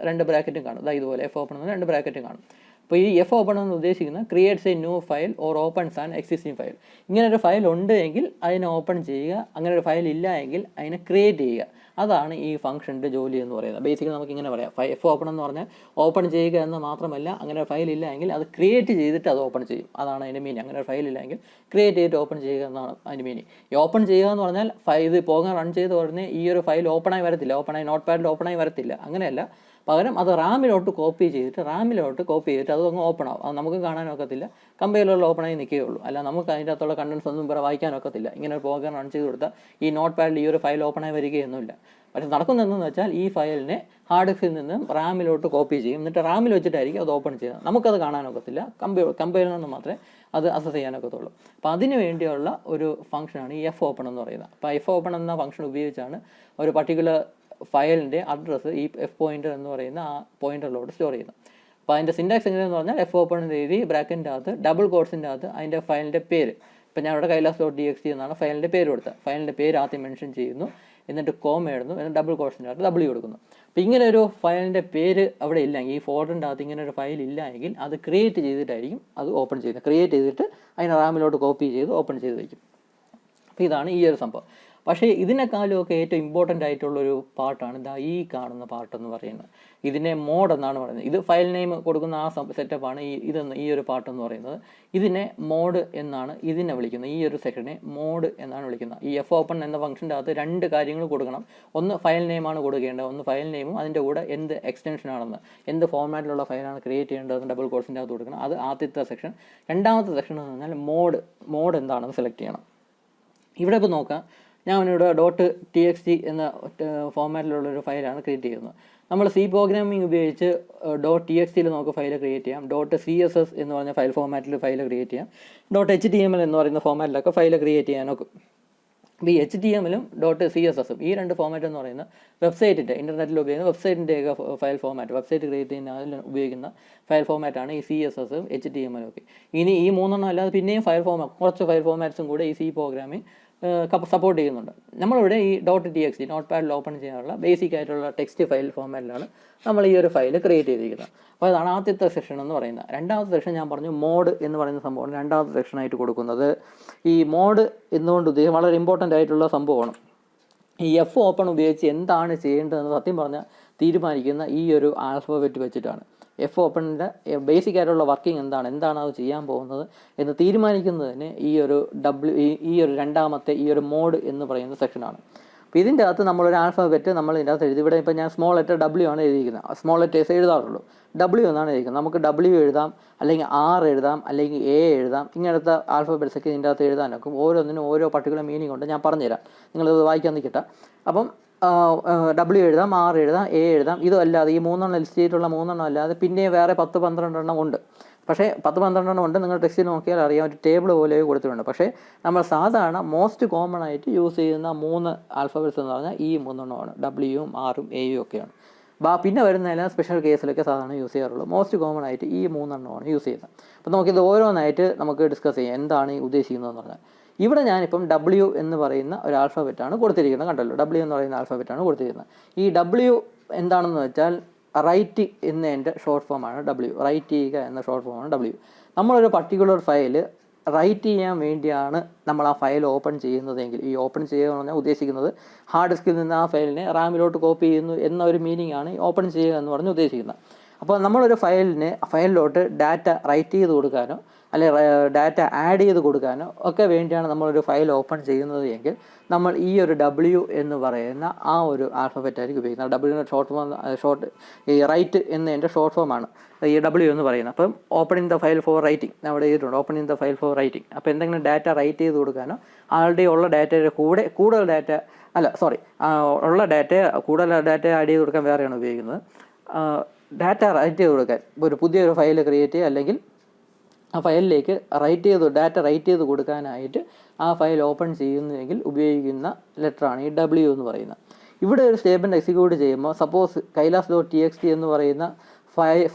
രണ്ട് ബ്രാക്കറ്റും കാണും. ഇതുപോലെ എഫ് ഓപ്പൺ എന്ന് 2 ബ്രാക്കറ്റും കാണും. അപ്പോൾ ഈ എഫ് ഓപ്പൺ എന്ന് ഉദ്ദേശിക്കുന്നത് creates A new file or opens an existing file. ഇങ്ങനെ ഒരു ഫയൽ ഉണ്ട് എങ്കിൽ അതിനെ ഓപ്പൺ ചെയ്യുക, അങ്ങനെ ഒരു ഫയൽ ഇല്ല എങ്കിൽ അതിനെ ക്രിയേറ്റ് ചെയ്യുക. അതാണ് ഈ ഫംഗ്ഷൻ്റെ ജോലി എന്ന് പറയുന്നത്. ബേസിക്കലി നമുക്ക് ഇങ്ങനെ പറയാം, എഫ് ഓപ്പൺ എന്ന് പറഞ്ഞാൽ ഓപ്പൺ ചെയ്യുക എന്ന് മാത്രമല്ല, അങ്ങനെ ഒരു ഫയൽ ഇല്ല എങ്കിൽ അത് ക്രിയേറ്റ് ചെയ്തിട്ട് അത് ഓപ്പൺ ചെയ്യും. അതാണ് അതിൻ്റെ മീനിങ്. അങ്ങനെ ഒരു ഫയൽ ഇല്ല എങ്കിൽ ക്രിയേറ്റ് ചെയ്തിട്ട് ഓപ്പൺ ചെയ്യുക എന്നാണ് അതിൻ്റെ മീനിങ്. ഈ ഓപ്പൺ ചെയ്യുക എന്ന് പറഞ്ഞാൽ ഇത് പ്രോഗ്രാം റൺ ചെയ്ത് ഉടനെ ഈ ഒരു ഫയൽ ഓപ്പണായി വരത്തില്ല, നോട്ട് പാഡിൽ ഓപ്പണായി വരത്തില്ല, അങ്ങനെയല്ല. പകരം അത് റാമിലോട്ട് കോപ്പി ചെയ്തിട്ട് അത് അങ്ങ് ഓപ്പൺ ആവും. അത് നമുക്ക് കാണാനൊക്കത്തില്ല, കമ്പൈലറിൽ ഓപ്പണായി നിൽക്കുകയുള്ളൂ. അല്ല നമുക്ക് അതിൻ്റെ അകത്തുള്ള കണ്ടൻസ് ഒന്നും വേറെ വായിക്കാനൊക്കത്തില്ല. ഇങ്ങനെ ഒരു പ്രോഗ്രാം റൺ ചെയ്ത് കൊടുത്താൽ ഈ നോട്ട് പാഡിൽ ഈ ഒരു ഫയൽ ഓപ്പണായി വരികയൊന്നുമില്ല. പക്ഷേ നടക്കുന്നതെന്ന് വെച്ചാൽ ഈ ഫയലിനെ ഹാർഡ് ഡിസ്കിൽ നിന്നും റാമിലോട്ട് കോപ്പി ചെയ്യും, എന്നിട്ട് റാമിൽ വെച്ചിട്ടായിരിക്കും അത് ഓപ്പൺ ചെയ്യുന്നത്. നമുക്കത് കാണാനൊക്കത്തില്ല, കമ്പൈലറിൽ മാത്രമേ അത് അസസ് ചെയ്യാനൊക്കത്തുള്ളൂ. അപ്പോൾ അതിന് വേണ്ടിയുള്ള ഒരു ഫംഗ്ഷനാണ് ഈ എഫ് ഓപ്പൺ എന്ന് പറയുന്നത്. അപ്പോൾ എഫ് ഓപ്പൺ എന്ന ഫംഗ്ഷൻ ഉപയോഗിച്ചാണ് ഒരു പർട്ടിക്കുലർ ഫയലിൻ്റെ അഡ്രസ്സ് ഈ എഫ് പോയിൻ്റർ എന്ന് പറയുന്ന ആ പോയിൻ്ററിലോട്ട് സ്റ്റോർ ചെയ്യുന്നത്. അപ്പോൾ അതിൻ്റെ സിൻടാക്സ് എങ്ങനെയെന്ന് പറഞ്ഞാൽ എഫ് ഓപ്പൺ എന്ന് എഴുതി ബ്രാക്കറ്റിൻ്റെ അകത്ത് ഡബിൾ കോട്ട്സിൻ്റെ അകത്ത് അതിൻ്റെ ഫയലിൻ്റെ പേര്, ഇപ്പോൾ ഞാൻ ഇവിടെ kailash.txt എന്നാണ് ഫയലിൻ്റെ പേര് കൊടുത്തത്. ഫയലിൻ്റെ പേര് ആദ്യം മെൻഷൻ ചെയ്യുന്നു, എന്നിട്ട് കോമ ഇടുന്നു, എന്നിട്ട് ഡബിൾ കോട്ട്സിൻ്റെ അകത്ത് W കൊടുക്കുന്നു. അപ്പോൾ ഇങ്ങനെ ഒരു ഫയലിൻ്റെ പേര് അവിടെ ഇല്ല, ഈ ഫോൾഡറിൻ്റെ അകത്ത് ഇങ്ങനെ ഒരു ഫയൽ ഇല്ല എങ്കിൽ അത് ക്രിയേറ്റ് ചെയ്തിട്ടായിരിക്കും അത് ഓപ്പൺ ചെയ്യുന്നത്. ക്രിയേറ്റ് ചെയ്തിട്ട് അതിനെ റാമിലോട്ട് കോപ്പി ചെയ്ത് ഓപ്പൺ ചെയ്ത് വയ്ക്കും. അപ്പോൾ ഇതാണ് ഈ ഒരു സംഭവം. പക്ഷേ ഇതിനേക്കാളും ഒക്കെ ഏറ്റവും ഇമ്പോർട്ടൻ്റ് ആയിട്ടുള്ളൊരു പാർട്ടാണ് ഈ കാണുന്ന പാർട്ടെന്ന് പറയുന്നത്. ഇതിനെ മോഡ് എന്നാണ് പറയുന്നത്. ഇത് ഫയൽ നെയിം കൊടുക്കുന്ന ആ സെറ്റപ്പാണ് ഈ ഒരു പാർട്ടെന്ന് പറയുന്നത്. ഇതിനെ മോഡ് എന്നാണ് ഇതിനെ വിളിക്കുന്നത്. ഈ ഒരു സെക്ഷനെ മോഡ് എന്നാണ് വിളിക്കുന്നത്. ഈ എഫ് ഓപ്പൺ എന്ന ഫംഗ്ഷൻ്റെ അകത്ത് 2 കാര്യങ്ങൾ കൊടുക്കണം. ഒന്ന് ഫയൽ നെയിമാണ് കൊടുക്കേണ്ടത്, ഒന്ന് ഫയൽ നെയിമും അതിൻ്റെ കൂടെ എന്ത് എക്സ്റ്റൻഷൻ ആണെന്ന്, എന്ത് ഫോർമാറ്റിലുള്ള ഫയലാണ് ക്രിയേറ്റ് ചെയ്യേണ്ടതെന്ന് ഡബിൾ കോട്ട്സിൻ്റെ അകത്ത് കൊടുക്കണം. അത് ആദ്യത്തെ സെക്ഷൻ. രണ്ടാമത്തെ സെക്ഷൻ എന്ന് പറഞ്ഞാൽ മോഡ് എന്താണെന്ന് സെലക്ട് ചെയ്യണം. ഇവിടെ ഇപ്പോൾ നോക്കാം, ഞാനിവിടെ .txt എന്ന ഫോമാറ്റിലുള്ളൊരു ഫയലാണ് ക്രിയേറ്റ് ചെയ്യുന്നത്. നമ്മൾ C പ്രോഗ്രാമിംഗ് ഉപയോഗിച്ച് .txt നമുക്ക് ഫയൽ ക്രിയേറ്റ് ചെയ്യാം, .css എന്ന് പറഞ്ഞ ഫയൽ ഫോമാറ്റിൽ ഫയൽ ക്രിയേറ്റ് ചെയ്യാം, .html എന്ന് പറയുന്ന ഫോമാറ്റിലൊക്കെ ഫയൽ ക്രിയേറ്റ് ചെയ്യാനൊക്കെ. അപ്പോൾ ഈ HTML-ഉം .css-ഉം ഈ രണ്ട് ഫോമാറ്റ് എന്ന് പറയുന്ന വെബ്സൈറ്റിൻ്റെ ഇൻ്റർനെറ്റിൽ ഉപയോഗിക്കുന്ന വെബ്സൈറ്റിൻ്റെയൊക്കെ ഫയൽ ഫോമാറ്റ്, വെബ്സൈറ്റ് ക്രിയേറ്റ് ചെയ്യുന്ന ഉപയോഗിക്കുന്ന ഫയൽ ഫോമാറ്റാണ് ഈ CSS-ഉം HTML-ഉം ഒക്കെ. ഇനി ഈ മൂന്നെണ്ണം അല്ലാതെ പിന്നെയും കുറച്ച് ഫയൽ ഫോമാറ്റ്സും കൂടെ ഈ C പ്രോഗ്രാമിംഗ് സപ്പോർട്ട് ചെയ്യുന്നുണ്ട്. നമ്മളിവിടെ ഈ .txt നോട്ട് പാഡിൽ ഓപ്പൺ ചെയ്യാനുള്ള ബേസിക് ആയിട്ടുള്ള ടെക്സ്റ്റ് ഫയൽ ഫോമാറ്റിലാണ് നമ്മൾ ഈ ഒരു ഫയൽ ക്രിയേറ്റ് ചെയ്തിരിക്കുന്നത്. അപ്പോൾ അതാണ് ആദ്യത്തെ സെക്ഷൻ എന്ന് പറയുന്നത്. രണ്ടാമത്തെ സെക്ഷൻ ഞാൻ പറഞ്ഞു മോഡ് എന്ന് പറയുന്ന സംഭവമാണ് രണ്ടാമത്തെ സെക്ഷനായിട്ട് കൊടുക്കുന്നത്. ഈ മോഡ് എന്നുകൊണ്ട് ഉദ്ദേശിച്ച് വളരെ ഇമ്പോർട്ടൻ്റ് ആയിട്ടുള്ള സംഭവമാണ്. ഈ F ഓപ്പൺ ഉപയോഗിച്ച് എന്താണ് ചെയ്യേണ്ടതെന്ന് സത്യം പറഞ്ഞാൽ തീരുമാനിക്കുന്ന ഈ ഒരു ആൽഫബറ്റ് വെച്ചിട്ടാണ്. F ഓപ്പണിൻ്റെ ബേസിക് ആയിട്ടുള്ള വർക്കിംഗ് എന്താണ് അത് ചെയ്യാൻ പോകുന്നത് എന്ന് തീരുമാനിക്കുന്നതിന് ഈ ഒരു രണ്ടാമത്തെ ഈ ഒരു മോഡ് എന്ന് പറയുന്ന സെക്ഷനാണ്. അപ്പോൾ ഇതിൻ്റെ അകത്ത് നമ്മളൊരു ആൽഫബറ്റ് നമ്മൾ ഇതിൻ്റെ അകത്ത് എഴുതി. ഇവിടെ ഇപ്പോൾ ഞാൻ സ്മോൾ ലെറ്റർ W ആണ് എഴുതിയിരിക്കുന്നത്. Small letters എഴുതാറുള്ളൂ. W എന്നാണ് എഴുതിയിരിക്കുന്നത്. നമുക്ക് W എഴുതാം, അല്ലെങ്കിൽ R എഴുതാം, അല്ലെങ്കിൽ A എഴുതാം. ഇങ്ങനത്തെ ആൽഫബറ്റ്സ് ഒക്കെ ഇതിൻ്റെ അകത്ത് എഴുതാനൊക്കെ ഓരോന്നിനും ഓരോ പർട്ടിക്കുലർ മീനിങ് ഉണ്ട്. ഞാൻ പറഞ്ഞുതരാം, നിങ്ങളത് വായിക്കാൻ നിൽക്കട്ടെ. അപ്പം W എഴുതാം, R എഴുതാം, A എഴുതാം. ഇതല്ലാതെ ഈ മൂന്നെണ്ണം ലിസ്റ്റ് ചെയ്തിട്ടുള്ള മൂന്നെണ്ണം അല്ലാതെ പിന്നെ വേറെ 10-12 എണ്ണം ഉണ്ട്. പക്ഷേ 10-12 എണ്ണം ഉണ്ട്. നിങ്ങൾ ടെക്സ്റ്റിൽ നോക്കിയാൽ അറിയാം, ഒരു ടേബിൾ പോലെ കൊടുത്തിട്ടുണ്ട്. പക്ഷേ നമ്മൾ സാധാരണ മോസ്റ്റ് കോമൺ ആയിട്ട് യൂസ് ചെയ്യുന്ന 3 ആൽഫബറ്റ്സ് എന്ന് പറഞ്ഞാൽ ഈ മൂന്നെണ്ണമാണ്, W-ഉം R-ഉം A-യും ഒക്കെയാണ്. പിന്നെ വരുന്ന എല്ലാ സ്പെഷ്യൽ കേസിലൊക്കെ സാധാരണ യൂസ് ചെയ്യാറുള്ളൂ. മോസ്റ്റ് കോമൺ ആയിട്ട് ഈ മൂന്നെണ്ണമാണ് യൂസ് ചെയ്യുന്നത്. അപ്പോൾ നമുക്കിത് ഓരോന്നായിട്ട് നമുക്ക് ഡിസ്കസ് ചെയ്യാം എന്താണ് ഈ ഉദ്ദേശിക്കുന്നതെന്ന് പറഞ്ഞാൽ. ഇവിടെ ഞാനിപ്പം W എന്ന് പറയുന്ന ഒരു ആൽഫബറ്റാണ് കൊടുത്തിരിക്കുന്നത്. കണ്ടല്ലോ, W എന്ന് പറയുന്ന ആൽഫബറ്റാണ് കൊടുത്തിരിക്കുന്നത്. ഈ W എന്താണെന്ന് വെച്ചാൽ റൈറ്റ് എന്നതിൻ്റെ ഷോർട്ട് ഫോമാണ് W. റൈറ്റ് ചെയ്യുക എന്ന ഷോർട്ട് ഫോമാണ് W. നമ്മളൊരു പർട്ടിക്കുലർ ഫയൽ റൈറ്റ് ചെയ്യാൻ വേണ്ടിയാണ് നമ്മൾ ആ ഫയൽ ഓപ്പൺ ചെയ്യുന്നതെങ്കിൽ, ഈ ഓപ്പൺ ചെയ്യുക എന്ന് പറഞ്ഞാൽ ഉദ്ദേശിക്കുന്നത് ഹാർഡ് ഡിസ്കിൽ നിന്ന് ആ ഫയലിനെ റാമിലോട്ട് കോപ്പി ചെയ്യുന്നു എന്നൊരു മീനിങ് ആണ് ഓപ്പൺ ചെയ്യുക എന്ന് പറഞ്ഞ് ഉദ്ദേശിക്കുന്നത്. അപ്പോൾ നമ്മളൊരു ഫയലിലോട്ട് ഡാറ്റ റൈറ്റ് ചെയ്ത് കൊടുക്കാനോ അല്ലെങ്കിൽ ഡാറ്റ ആഡ് ചെയ്ത് കൊടുക്കാനോ ഒക്കെ വേണ്ടിയാണ് നമ്മളൊരു ഫയൽ ഓപ്പൺ ചെയ്യുന്നത് എങ്കിൽ നമ്മൾ ഈ ഒരു W എന്ന് പറയുന്ന ആ ഒരു ആൽഫബറ്റായിരിക്കും ഉപയോഗിക്കുന്നത്. W ഈ റൈറ്റ് എന്നതിൻ്റെ ഷോർട്ട് ഫോമാണ് ഈ W എന്ന് പറയുന്നത്. അപ്പം opening the file four writing അവിടെ ചെയ്തിട്ടുണ്ട്, opening the file four writing. അപ്പോൾ എന്തെങ്കിലും ഡാറ്റ റൈറ്റ് ചെയ്ത് കൊടുക്കാനോ ആൾറെഡി ഉള്ള ഡാറ്റയുടെ കൂടെ കൂടുതൽ ഡാറ്റ ഉള്ള കൂടുതൽ ഡാറ്റ ആഡ് ചെയ്ത് കൊടുക്കാൻ വേറെയാണ് ഉപയോഗിക്കുന്നത്. ഡാറ്റ റൈറ്റ് ചെയ്ത് കൊടുക്കാൻ ഒരു പുതിയൊരു ഫയൽ ക്രിയേറ്റ് ചെയ്യുക, അല്ലെങ്കിൽ ആ ഫയലിലേക്ക് ഡാറ്റ റൈറ്റ് ചെയ്ത് കൊടുക്കാനായിട്ട് ആ ഫയൽ ഓപ്പൺ ചെയ്യുന്നുവെങ്കിൽ ഉപയോഗിക്കുന്ന ലെറ്ററാണ് ഈ W എന്ന് പറയുന്നത്. ഇവിടെ ഒരു സ്റ്റേറ്റ്മെൻറ്റ് എക്സിക്യൂട്ട് ചെയ്യുമ്പോൾ സപ്പോസ് kailas.txt എന്ന് പറയുന്ന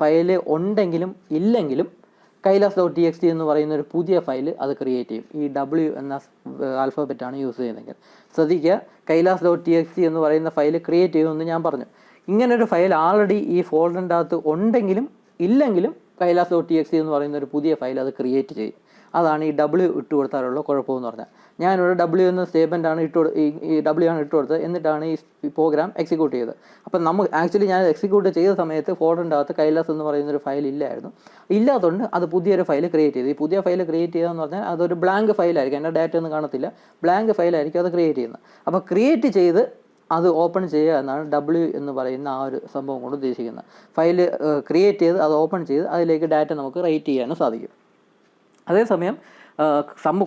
ഫയൽ ഉണ്ടെങ്കിലും ഇല്ലെങ്കിലും kailas.txt എന്ന് പറയുന്ന ഒരു പുതിയ ഫയൽ അത് ക്രിയേറ്റ് ചെയ്യും. ഈ W എന്ന ആൽഫബറ്റാണ് യൂസ് ചെയ്യുന്നതെങ്കിൽ ശ്രദ്ധിക്കുക, kailas.txt എന്ന് പറയുന്ന ഫയൽ ക്രിയേറ്റ് ചെയ്യുമെന്ന് ഞാൻ പറഞ്ഞു. ഇങ്ങനൊരു ഫയൽ ആൾറെഡി ഈ ഫോൾഡറിൻ്റെ അകത്ത് ഉണ്ടെങ്കിലും ഇല്ലെങ്കിലും kailas.txt എന്ന് പറയുന്ന ഒരു പുതിയ ഫയൽ അത് ക്രിയേറ്റ് ചെയ്യും. അതാണ് ഈ W ഇട്ട് കൊടുത്താലുള്ള കുഴപ്പമെന്ന് പറഞ്ഞാൽ. ഞാനിവിടെ W എന്ന സ്റ്റേറ്റ്മെൻറ്റാണ് ഈ W ആണ് ഇട്ട് കൊടുത്തത്, എന്നിട്ടാണ് ഈ പ്രോഗ്രാം എക്സിക്യൂട്ട് ചെയ്തത്. അപ്പം ഞാൻ എക്സിക്യൂട്ട് ചെയ്ത സമയത്ത് ഫോൾഡറിൻ്റെ അകത്ത് kailas എന്ന് പറയുന്നൊരു ഫയൽ ഇല്ലാത്തതുകൊണ്ട് അത് പുതിയൊരു ഫയൽ ക്രിയേറ്റ് ചെയ്തു. ഈ പുതിയ ഫയൽ ക്രിയേറ്റ് ചെയ്യുകയെന്ന് പറഞ്ഞാൽ അതൊരു ബ്ലാങ്ക് ഫയലായിരിക്കും, എൻ്റെ ഡാറ്റ ഒന്നും കാണത്തില്ല, ബ്ലാങ്ക് ഫയലായിരിക്കും അത് ക്രിയേറ്റ് ചെയ്യുന്നത്. അപ്പോൾ ക്രിയേറ്റ് ചെയ്ത് അത് ഓപ്പൺ ചെയ്യുക എന്നാണ് W എന്ന് പറയുന്ന ആ ഒരു സംഭവം കൊണ്ട് ഉദ്ദേശിക്കുന്നത്. ഫയൽ ക്രിയേറ്റ് ചെയ്ത് അത് ഓപ്പൺ ചെയ്ത് അതിലേക്ക് ഡാറ്റ നമുക്ക് റൈറ്റ് ചെയ്യാനും സാധിക്കും. അതേസമയം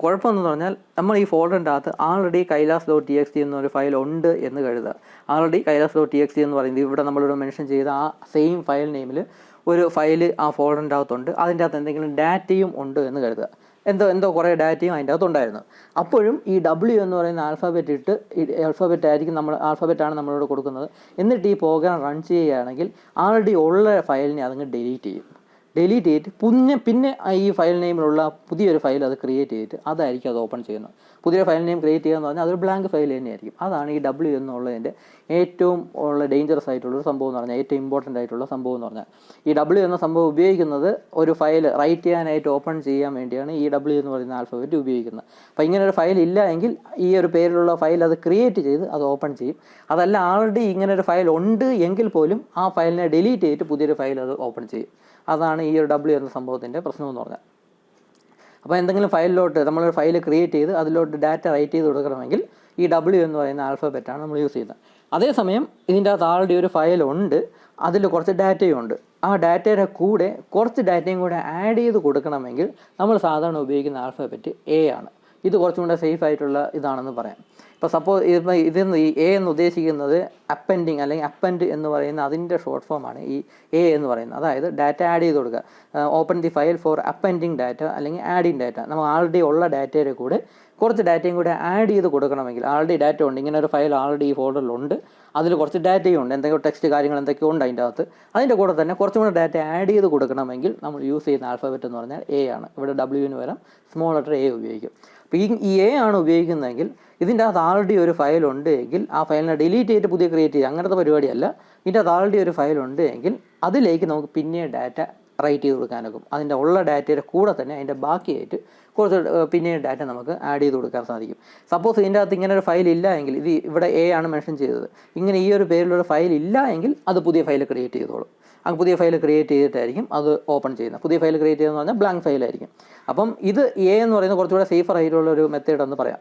കുഴപ്പമെന്ന് പറഞ്ഞാൽ നമ്മൾ ഈ ഫോൾഡറിൻ്റെ അകത്ത് ആൾറെഡി kailas.txt എന്നൊരു ഫയൽ ഉണ്ട് എന്ന് കരുതുക. ആൾറെഡി kailas.txt എന്ന് പറയുന്നത് ഇവിടെ നമ്മളിവിടെ മെൻഷൻ ചെയ്ത ആ സെയിം ഫയൽ നെയിമിൽ ഒരു ഫയൽ ആ ഫോൾഡറിൻ്റെ അകത്തുണ്ട്, അതിൻ്റെ അകത്ത് എന്തെങ്കിലും ഡാറ്റയും ഉണ്ട് എന്ന് കരുതുക. എന്തോ കുറേ ഡാറ്റയും അതിൻ്റെ അകത്തുണ്ടായിരുന്നു. അപ്പോഴും ഈ W എന്ന് പറയുന്ന ആൽഫബറ്റാണ് നമ്മളോട് കൊടുക്കുന്നത്. എന്നിട്ട് ഈ പ്രോഗ്രാം റൺ ചെയ്യുകയാണെങ്കിൽ ആൾറെഡി ഉള്ള ഫയലിനെ അതങ്ങ് ഡിലീറ്റ് ചെയ്തിട്ട് പിന്നെ ഈ ഫയൽ നെയിമിലുള്ള പുതിയൊരു ഫയൽ അത് ക്രിയേറ്റ് ചെയ്തിട്ട് അതായിരിക്കും അത് ഓപ്പൺ ചെയ്യുന്നത്. പുതിയ ഫയൽ നെയിം ക്രിയേറ്റ് ചെയ്യുക എന്ന് പറഞ്ഞാൽ അതൊരു ബ്ലാങ്ക് ഫയൽ തന്നെയായിരിക്കും. അതാണ് ഈ W എന്നുള്ളതിൻ്റെ ഏറ്റവും ഡേഞ്ചറസ് ആയിട്ടുള്ളൊരു സംഭവം എന്ന് പറഞ്ഞാൽ, ഏറ്റവും ഇമ്പോർട്ടൻ്റ് ആയിട്ടുള്ള സംഭവം എന്ന് പറഞ്ഞാൽ. ഈ W എന്ന സംഭവം ഉപയോഗിക്കുന്നത് ഒരു ഫയൽ റൈറ്റ് ചെയ്യാനായിട്ട് ഓപ്പൺ ചെയ്യാൻ വേണ്ടിയാണ് ഈ W എന്ന് പറയുന്ന ആൽഫബറ്റ് ഉപയോഗിക്കുന്നത്. അപ്പോൾ ഇങ്ങനെ ഒരു ഫയൽ ഇല്ല എങ്കിൽ ഈ ഒരു പേരിലുള്ള ഫയൽ അത് ക്രിയേറ്റ് ചെയ്ത് അത് ഓപ്പൺ ചെയ്യും. അതല്ല ആൾറെഡി ഇങ്ങനെ ഒരു ഫയൽ ഉണ്ട് എങ്കിൽ പോലും ആ ഫയലിനെ ഡിലീറ്റ് ചെയ്തിട്ട് പുതിയൊരു ഫയൽ അത് ഓപ്പൺ ചെയ്യും. അതാണ് ഈ ഒരു W എന്ന സംഭവത്തിൻ്റെ പ്രശ്നമെന്ന് പറഞ്ഞാൽ. അപ്പോൾ എന്തെങ്കിലും ഫയലിലോട്ട് നമ്മളൊരു ഫയൽ ക്രിയേറ്റ് ചെയ്ത് അതിലോട്ട് ഡാറ്റ റൈറ്റ് ചെയ്ത് കൊടുക്കണമെങ്കിൽ ഈ W എന്ന് പറയുന്ന ആൽഫബറ്റാണ് നമ്മൾ യൂസ് ചെയ്യുന്നത്. അതേസമയം ഇതിൻ്റെ അകത്ത് ആൾറെഡി ഒരു ഫയൽ ഉണ്ട്, അതിൽ കുറച്ച് ഡാറ്റയും ഉണ്ട്. ആ ഡാറ്റയുടെ കൂടെ കുറച്ച് ഡാറ്റയും കൂടെ ആഡ് ചെയ്ത് കൊടുക്കണമെങ്കിൽ നമ്മൾ സാധാരണ ഉപയോഗിക്കുന്ന ആൽഫബറ്റ് A ആണ്. ഇത് കുറച്ചും കൂടെ സേഫ് ആയിട്ടുള്ള ഇതാണെന്ന് പറയാം. ഇപ്പോൾ സപ്പോസ് ഇതിന്ന് ഈ എ എന്ന് ഉദ്ദേശിക്കുന്നത് അപ്പൻഡിങ് അല്ലെങ്കിൽ അപ്പൻഡ് എന്ന് പറയുന്ന അതിൻ്റെ ഷോർട്ട് ഫോമാണ് ഈ എ എന്ന് പറയുന്നത്. അതായത് ഡാറ്റ ആഡ് ചെയ്ത് കൊടുക്കുക. Open the file four അപ്പൻഡിങ് data അല്ലെങ്കിൽ ആഡിങ് ഡാറ്റ. നമ്മൾ ആൾറെഡി ഉള്ള ഡാറ്റയുടെ കൂടെ കുറച്ച് ഡാറ്റയും കൂടെ ആഡ് ചെയ്ത് കൊടുക്കണമെങ്കിൽ, ആൾറെഡി ഡാറ്റ ഉണ്ട്, ഇങ്ങനെ ഒരു ഫയൽ ആൾറെഡി ഈ ഫോൾഡറിലുണ്ട്, അതിൽ കുറച്ച് ഡാറ്റയും ഉണ്ട്, എന്തെങ്കിലും ടെക്സ്റ്റ് കാര്യങ്ങൾ എന്തൊക്കെയോ ഉണ്ട് അതിൻ്റെ അകത്ത്, അതിൻ്റെ കൂടെ തന്നെ കുറച്ചും കൂടെ ഡാറ്റ ആഡ് ചെയ്ത് കൊടുക്കണമെങ്കിൽ നമ്മൾ യൂസ് ചെയ്യുന്ന ആൽഫബറ്റ് എന്ന് പറഞ്ഞാൽ എ ആണ്. ഇവിടെ ഡബ്ല്യുവിന് പകരം സ്മോൾ ലെറ്റർ എ ഉപയോഗിക്കും. അപ്പോൾ ഈ എ ആണ് ഉപയോഗിക്കുന്നതെങ്കിൽ ഇതിൻ്റെ അകത്ത് ആൾറെഡി ഒരു ഫയൽ ഉണ്ട് എങ്കിൽ ആ ഫയലിനെ ഡിലീറ്റ് ചെയ്തിട്ട് പുതിയ ക്രിയേറ്റ് ചെയ്യുക, അങ്ങനത്തെ പരിപാടിയല്ല. ഇതിൻ്റെ അകത്ത് ആൾറെഡി ഒരു ഫയൽ ഉണ്ട് എങ്കിൽ അതിലേക്ക് നമുക്ക് പിന്നെ ഡാറ്റ റൈറ്റ് ചെയ്ത് കൊടുക്കാനൊക്കും. അതിൻ്റെ ഉള്ള ഡാറ്റയുടെ കൂടെ തന്നെ അതിൻ്റെ ബാക്കിയായിട്ട് കുറച്ച് പിന്നെ ഡാറ്റ നമുക്ക് ആഡ് ചെയ്ത് കൊടുക്കാൻ സാധിക്കും. സപ്പോസ് ഇതിൻ്റെ അകത്ത് ഇങ്ങനെ ഒരു ഫയൽ ഇല്ല എങ്കിൽ, ഇത് ഇവിടെ എ ആണ് മെൻഷൻ ചെയ്തത്, ഇങ്ങനെ ഈ ഒരു പേരിലൊരു ഫയൽ ഇല്ല എങ്കിൽ അത് പുതിയ ഫയൽ ക്രിയേറ്റ് ചെയ്തോളും. ആ പുതിയ ഫയൽ ക്രിയേറ്റ് ചെയ്തിട്ടായിരിക്കും അത് ഓപ്പൺ ചെയ്യുന്നത്. പുതിയ ഫയൽ ക്രിയേറ്റ് ചെയ്തെന്ന് പറഞ്ഞാൽ ബ്ലാങ്ക് ഫയലായിരിക്കും. അപ്പം ഇത് എ എന്ന് പറയുന്നത് കുറച്ചുകൂടെ സേഫർ ആയിട്ടുള്ളൊരു മെത്തേഡ് എന്ന് പറയാം.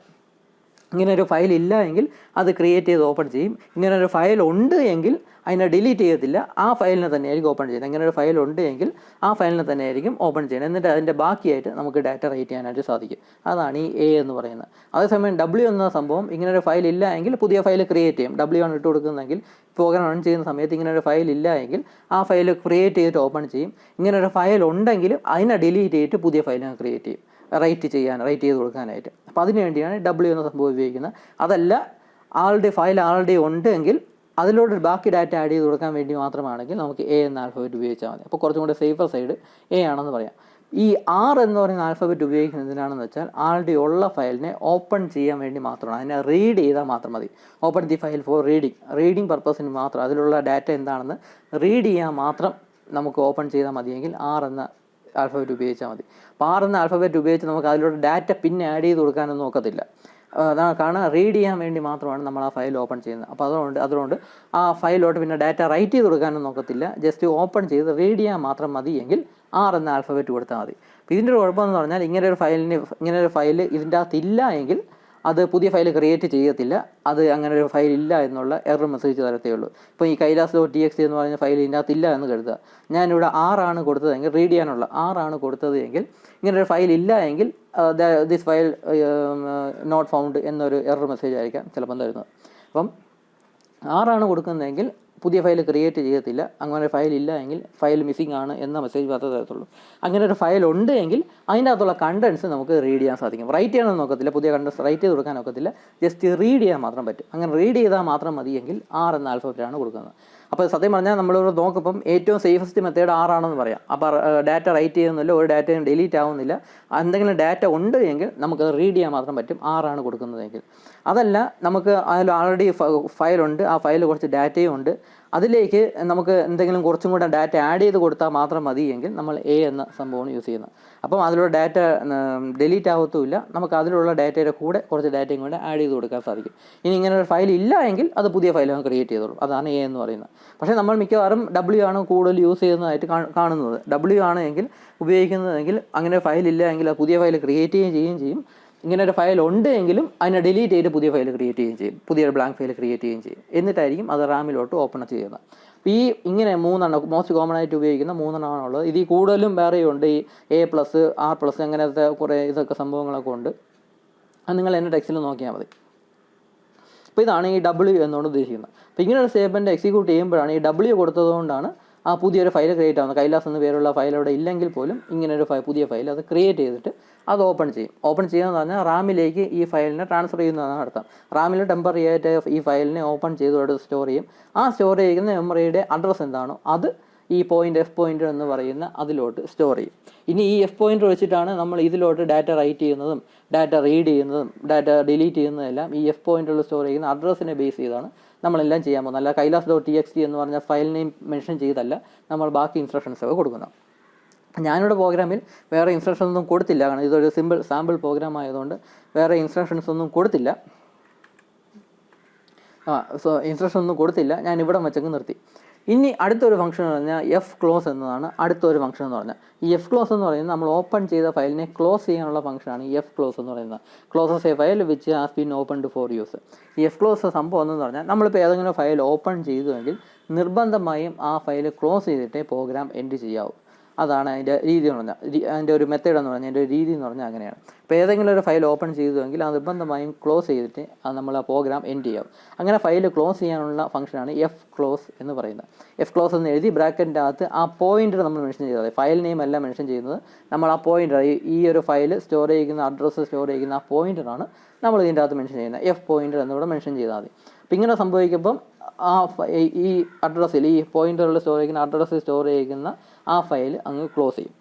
ഇങ്ങനെ ഒരു ഫയൽ ഇല്ല എങ്കിൽ അത് ക്രിയേറ്റ് ചെയ്ത് ഓപ്പൺ ചെയ്യും. ഇങ്ങനെ ഒരു ഫയൽ ഉണ്ട് എങ്കിൽ അതിനെ ഡിലീറ്റ് ചെയ്യത്തില്ല, ആ ഫയലിനെ തന്നെയായിരിക്കും ഓപ്പൺ ചെയ്യുന്നത്. ഇങ്ങനെ ഒരു ഫയൽ ഉണ്ട് എങ്കിൽ ആ ഫയലിനെ തന്നെയായിരിക്കും ഓപ്പൺ ചെയ്യുന്നത്. എന്നിട്ട് അതിൻ്റെ ബാക്കിയായിട്ട് നമുക്ക് ഡാറ്റ റൈറ്റ് ചെയ്യാനായിട്ട് സാധിക്കും. അതാണ് ഈ എ എന്ന് പറയുന്നത്. അതേസമയം ഡബ്ല്യു എന്ന സംഭവം, ഇങ്ങനെ ഒരു ഫയൽ ഇല്ല എങ്കിൽ പുതിയ ഫയൽ ക്രിയേറ്റ് ചെയ്യും. ഡബ്ല്യു ആണ് ഇട്ട് കൊടുക്കുന്നതെങ്കിൽ പ്രോഗ്രാം റൺ ചെയ്യുന്ന സമയത്ത് ഇങ്ങനെ ഒരു ഫയൽ ഇല്ല എങ്കിൽ ആ ഫയൽ ക്രിയേറ്റ് ചെയ്തിട്ട് ഓപ്പൺ ചെയ്യും. ഇങ്ങനെ ഒരു ഫയൽ ഉണ്ടെങ്കിലും അതിനെ ഡിലീറ്റ് ചെയ്തിട്ട് പുതിയ ഫയലിനെ ക്രിയേറ്റ് ചെയ്യും, റൈറ്റ് ചെയ്ത് കൊടുക്കാനായിട്ട്. അപ്പോൾ അതിന് വേണ്ടിയാണ് ഡബ്ല്യു എന്ന സംഭവം ഉപയോഗിക്കുന്നത്. അതല്ല ഫയൽ ആൾറെഡി ഉണ്ടെങ്കിൽ അതിലോട്ട് ബാക്കി ഡാറ്റ ആഡ് ചെയ്ത് കൊടുക്കാൻ വേണ്ടി മാത്രമാണെങ്കിൽ നമുക്ക് എ എന്ന ആൽഫബറ്റ് ഉപയോഗിച്ചാൽ മതി. അപ്പോൾ കുറച്ചും കൂടെ സേഫർ സൈഡ് എ ആണെന്ന് പറയാം. ഈ ആർ എന്ന് പറയുന്ന ആൽഫബറ്റ് ഉപയോഗിക്കുന്നത് എന്തിനാണെന്ന് വെച്ചാൽ ആൾറെഡി ഉള്ള ഫയലിനെ ഓപ്പൺ ചെയ്യാൻ വേണ്ടി മാത്രമാണ്. അതിനെ റീഡ് ചെയ്താൽ മാത്രം മതി. Open the file for reading പർപ്പസിന് മാത്രം, അതിലുള്ള ഡാറ്റ എന്താണെന്ന് റീഡ് ചെയ്യാൻ മാത്രം നമുക്ക് ഓപ്പൺ ചെയ്താൽ മതിയെങ്കിൽ ആർ എന്ന ആൽഫബറ്റ് ഉപയോഗിച്ചാൽ മതി. അപ്പോൾ ആർ എന്ന ആൽഫബറ്റ് ഉപയോഗിച്ച് നമുക്ക് അതിലൂടെ ഡാറ്റ പിന്നെ ആഡ് ചെയ്ത് കൊടുക്കാനൊന്നും നോക്കത്തില്ല. അതാണ് കാരണം റീഡ് ചെയ്യാൻ വേണ്ടി മാത്രമാണ് നമ്മൾ ആ ഫയൽ ഓപ്പൺ ചെയ്യുന്നത്. അപ്പോൾ അതുകൊണ്ട് ആ ഫയലിലോട്ട് പിന്നെ ഡാറ്റ റൈറ്റ് ചെയ്ത് കൊടുക്കാനും നോക്കത്തില്ല. ജസ്റ്റ് ഓപ്പൺ ചെയ്ത് റീഡ് ചെയ്യാൻ മാത്രം മതി എങ്കിൽ ആർ എന്ന ആൽഫബറ്റ് കൊടുത്താൽ മതി. അപ്പോൾ ഇതിൻ്റെ ഒരു കുഴപ്പമെന്ന് പറഞ്ഞാൽ ഇങ്ങനെ ഒരു ഫയൽ ഇതിൻ്റെ അകത്തില്ല എങ്കിൽ അത് പുതിയ ഫയൽ ക്രിയേറ്റ് ചെയ്യത്തില്ല. അത് അങ്ങനെ ഒരു ഫയൽ ഇല്ല എന്നുള്ള എറർ മെസ്സേജ് തരത്തേ ഉള്ളൂ. ഇപ്പോൾ ഈ kailas.txt എന്ന് പറയുന്ന ഫയൽ ഇതിൻ്റെ അകത്തില്ല എന്ന് കരുതുക. ഞാനിവിടെ ആറാണ് കൊടുത്തതെങ്കിൽ, റീഡ് ചെയ്യാനുള്ള ആറാണ് കൊടുത്തത് എങ്കിൽ, ഇങ്ങനെ ഒരു ഫയൽ ഇല്ല എങ്കിൽ ദിസ് ഫയൽ നോട്ട് ഫൗണ്ട് എന്നൊരു എറർ മെസ്സേജ് ആയിരിക്കാം ചിലപ്പം തരുന്നത്. അപ്പം ആറാണ് കൊടുക്കുന്നതെങ്കിൽ പുതിയ ഫയൽ ക്രിയേറ്റ് ചെയ്യത്തില്ല. അങ്ങനെ ഒരു ഫയൽ ഇല്ല എങ്കിൽ ഫയൽ മിസ്സിംഗ് ആണ് എന്ന മെസ്സേജ് മാത്രമേ തരത്തുള്ളൂ. അങ്ങനെ ഒരു ഫയൽ ഉണ്ട് എങ്കിൽ അതിൻ്റെ അകത്തുള്ള കണ്ടൻസ് നമുക്ക് റീഡ് ചെയ്യാൻ സാധിക്കും. റൈറ്റ് ചെയ്യാനൊന്നും നോക്കത്തില്ല, പുതിയ കണ്ടൻസ് റൈറ്റ് ചെയ്ത് കൊടുക്കാൻ നോക്കത്തില്ല, ജസ്റ്റ് റീഡ് ചെയ്യാൻ മാത്രം പറ്റും. അങ്ങനെ റീഡ് ചെയ്താൽ മാത്രം മതിയെങ്കിൽ ആർ എന്ന ആൽഫബറ്റാണ് കൊടുക്കുന്നത്. അപ്പോൾ സത്യം പറഞ്ഞാൽ നമ്മളിവിടെ നോക്കുമ്പം ഏറ്റവും സേഫസ്റ്റ് മെത്തേഡ് ആറാണെന്ന് പറയാം. അപ്പോൾ ഡാറ്റ റൈറ്റ് ചെയ്യുന്നില്ല, ഒരു ഡാറ്റയും ഡിലീറ്റ് ആവുന്നില്ല. എന്തെങ്കിലും ഡാറ്റ ഉണ്ട് എങ്കിൽ നമുക്കത് റീഡ് ചെയ്യാൻ മാത്രം പറ്റും, ആറാണ് കൊടുക്കുന്നതെങ്കിൽ. അതല്ല, നമുക്ക് അതിൽ ആൾറെഡി ഫയലുണ്ട്, ആ ഫയലിൽ കുറച്ച് ഡാറ്റയും ഉണ്ട്, അതിലേക്ക് നമുക്ക് എന്തെങ്കിലും കുറച്ചും കൂടെ ഡാറ്റ ആഡ് ചെയ്ത് കൊടുത്താൽ മാത്രം മതി എങ്കിൽ നമ്മൾ എ എന്ന സംഭവമാണ് യൂസ് ചെയ്യുന്നത്. അപ്പം അതിലുള്ള ഡാറ്റ ഡിലീറ്റ് ആവത്തുമില്ല, നമുക്ക് അതിലുള്ള ഡാറ്റയുടെ കൂടെ കുറച്ച് ഡാറ്റയും കൂടെ ആഡ് ചെയ്ത് കൊടുക്കാൻ സാധിക്കും. ഇനി ഇങ്ങനെ ഒരു ഫയൽ ഇല്ല എങ്കിൽ അത് പുതിയ ഫയൽ ക്രിയേറ്റ് ചെയ്തോളും. അതാണ് എ എന്ന് പറയുന്നത്. പക്ഷേ നമ്മൾ മിക്കവാറും ഡബ്ല്യു ആണ് കൂടുതൽ യൂസ് ചെയ്യുന്നതായിട്ട് കാണുന്നത്. ഡബ്ല്യു ആണ് എങ്കിൽ ഉപയോഗിക്കുന്നതെങ്കിൽ അങ്ങനെ ഒരു ഫയൽ ഇല്ല എങ്കിൽ അത് പുതിയ ഫയൽ ക്രിയേറ്റ് ചെയ്യുകയും ചെയ്യും. ഇങ്ങനെ ഒരു ഫയൽ ഉണ്ട് എങ്കിലും അതിനെ ഡിലീറ്റ് ചെയ്ത് പുതിയ ഫയൽ ക്രിയേറ്റ് ചെയ്യുകയും ചെയ്യും, പുതിയൊരു ബ്ലാങ്ക് ഫയൽ ക്രിയേറ്റ് ചെയ്യുകയും ചെയ്യും. എന്നിട്ടായിരിക്കും അത് റാമിലോട്ട് ഓപ്പൺ ചെയ്യുന്നത്. അപ്പോൾ ഈ ഇങ്ങനെ മൂന്നെണ്ണം മോസ്റ്റ് കോമൺ ആയിട്ട് ഉപയോഗിക്കുന്ന മൂന്നെണ്ണമാണുള്ളത്. ഇതിൽ കൂടുതലും വേറെയും ഉണ്ട്. ഈ A+, R+, അങ്ങനത്തെ കുറേ ഇതൊക്കെ സംഭവങ്ങളൊക്കെ ഉണ്ട്. അത് നിങ്ങൾ എൻ്റെ ടെക്സ്റ്റിൽ നോക്കിയാൽ മതി. അപ്പോൾ ഇതാണ് ഈ ഡബ്ല്യു എന്നുകൊണ്ട് ഉദ്ദേശിക്കുന്നത്. അപ്പോൾ ഇങ്ങനെ ഒരു സ്റ്റേറ്റ്മെൻറ്റ് എക്സിക്യൂട്ട് ചെയ്യുമ്പോഴാണ് ഈ ഡബ്ല്യു കൊടുത്തതുകൊണ്ടാണ് ആ പുതിയൊരു ഫയൽ ക്രിയേറ്റ് ആവുന്നത്. കൈലാസ് എന്ന പേരുള്ള ഫയൽ അവിടെ ഇല്ലെങ്കിൽ പോലും ഇങ്ങനൊരു പുതിയ ഫയൽ അത് ക്രിയേറ്റ് ചെയ്തിട്ട് അത് ഓപ്പൺ ചെയ്യും. ഓപ്പൺ ചെയ്യുന്നതെന്ന് പറഞ്ഞാൽ റാമിലേക്ക് ഈ ഫയലിനെ ട്രാൻസ്ഫർ ചെയ്യുന്നതാണ് അർത്ഥം. റാമിൽ ടെമ്പററി ആയിട്ട് ഈ ഫയലിനെ ഓപ്പൺ ചെയ്ത് അവിടെ സ്റ്റോർ ചെയ്യും. ആ സ്റ്റോർ ചെയ്യുന്ന മെമ്മറിയുടെ അഡ്രസ്സ് എന്താണോ അത് ഈ എഫ് പോയിൻ്റർ എന്ന് പറയുന്ന അതിലോട്ട് സ്റ്റോർ ചെയ്യും. ഇനി ഈ എഫ് പോയിൻ്റർ വെച്ചിട്ടാണ് നമ്മൾ ഇതിലോട്ട് ഡാറ്റ റൈറ്റ് ചെയ്യുന്നതും ഡാറ്റ റീഡ് ചെയ്യുന്നതും ഡാറ്റ ഡിലീറ്റ് ചെയ്യുന്നതെല്ലാം ഈ എഫ് പോയിൻ്ററിൽ സ്റ്റോർ ചെയ്യുന്ന അഡ്രസ്സിനെ ബേസ് ചെയ്താണ് നമ്മളെല്ലാം ചെയ്യാൻ പോകുന്നത്. അല്ല kailas.txt എന്ന് പറഞ്ഞ ഫയൽ നെയിം മെൻഷൻ ചെയ്തല്ല നമ്മൾ ബാക്കി ഇൻസ്ട്രക്ഷൻസൊക്കെ കൊടുക്കുന്നത്. ഞാനിവിടെ പ്രോഗ്രാമിൽ വേറെ ഇൻസ്ട്രക്ഷൻസ് ഒന്നും കൊടുത്തില്ല, കാരണം ഇതൊരു സാമ്പിൾ പ്രോഗ്രാം ആയതുകൊണ്ട് വേറെ ഇൻസ്ട്രക്ഷൻസ് ഒന്നും കൊടുത്തില്ല. ഇൻസ്ട്രക്ഷൻ ഒന്നും കൊടുത്തില്ല, ഞാൻ ഇവിടെ വെച്ചങ്ങ് നിർത്തി. ഇനി അടുത്തൊരു ഫംഗ്ഷൻ എന്ന് പറഞ്ഞാൽ എഫ് ക്ലോസ് എന്നതാണ് അടുത്തൊരു ഫംഗ്ഷൻ എന്ന് പറഞ്ഞാൽ. ഈ എഫ് ക്ലോസ് എന്ന് പറയുന്നത് നമ്മൾ ഓപ്പൺ ചെയ്ത ഫയലിനെ ക്ലോസ് ചെയ്യാനുള്ള ഫംഗ്ഷനാണ് ഈ എഫ് ക്ലോസ് എന്ന് പറയുന്നത്. Closes a file which has been opened for use. ഈ എഫ് ക്ലോസ് സംഭവം എന്ന് പറഞ്ഞാൽ നമ്മളിപ്പോൾ ഏതെങ്കിലും ഫയൽ ഓപ്പൺ ചെയ്തുവെങ്കിൽ നിർബന്ധമായും ആ ഫയൽ ക്ലോസ് ചെയ്തിട്ടേ പ്രോഗ്രാം എൻഡ് ചെയ്യാവൂ. അതാണ് അതിൻ്റെ രീതി എന്ന് പറഞ്ഞാൽ, അതിൻ്റെ ഒരു മെത്തേഡ് എന്ന് പറഞ്ഞാൽ അതിൻ്റെ ഒരു രീതി എന്ന് പറഞ്ഞാൽ അങ്ങനെയാണ്. ഇപ്പോൾ ഏതെങ്കിലും ഒരു ഫയൽ ഓപ്പൺ ചെയ്തുവെങ്കിൽ അത് നിർബന്ധമായും ക്ലോസ് ചെയ്തിട്ട് അത് നമ്മൾ ആ പ്രോഗ്രാം എൻഡ് ചെയ്യാം. അങ്ങനെ ഫയൽ ക്ലോസ് ചെയ്യാനുള്ള ഫംഗ്ഷനാണ് എഫ് ക്ലോസ് എന്ന് പറയുന്നത്. എഫ് ക്ലോസ് എന്ന് എഴുതി ബ്രാക്കറ്റിൻ്റെ അകത്ത് ആ പോയിൻ്റർ നമ്മൾ മെൻഷൻ ചെയ്താൽ മതി. ഫയൽ നെയിം അല്ല മെൻഷൻ ചെയ്യുന്നത്, നമ്മൾ ആ പോയിൻ്റർ, ഈ ഒരു ഫയൽ സ്റ്റോർ ചെയ്യുന്ന അഡ്രസ്സ് സ്റ്റോർ ചെയ്യുന്ന ആ പോയിൻ്ററാണ് നമ്മൾ ഇതിൻ്റെ അകത്ത് മെൻഷൻ ചെയ്യുന്നത്. എഫ് പോയിൻ്റർ എന്നിവിടെ മെൻഷൻ ചെയ്താൽ മതി. അപ്പോൾ ഇങ്ങനെ സംഭവിക്കുമ്പം ഈ അഡ്രസ്സിൽ, ഈ പോയിൻ്ററിൽ സ്റ്റോർ ചെയ്യുന്ന അഡ്രസ്സിൽ സ്റ്റോർ ചെയ്യുന്ന ആ ഫയൽ അങ്ങ് ക്ലോസ് ചെയ്യും.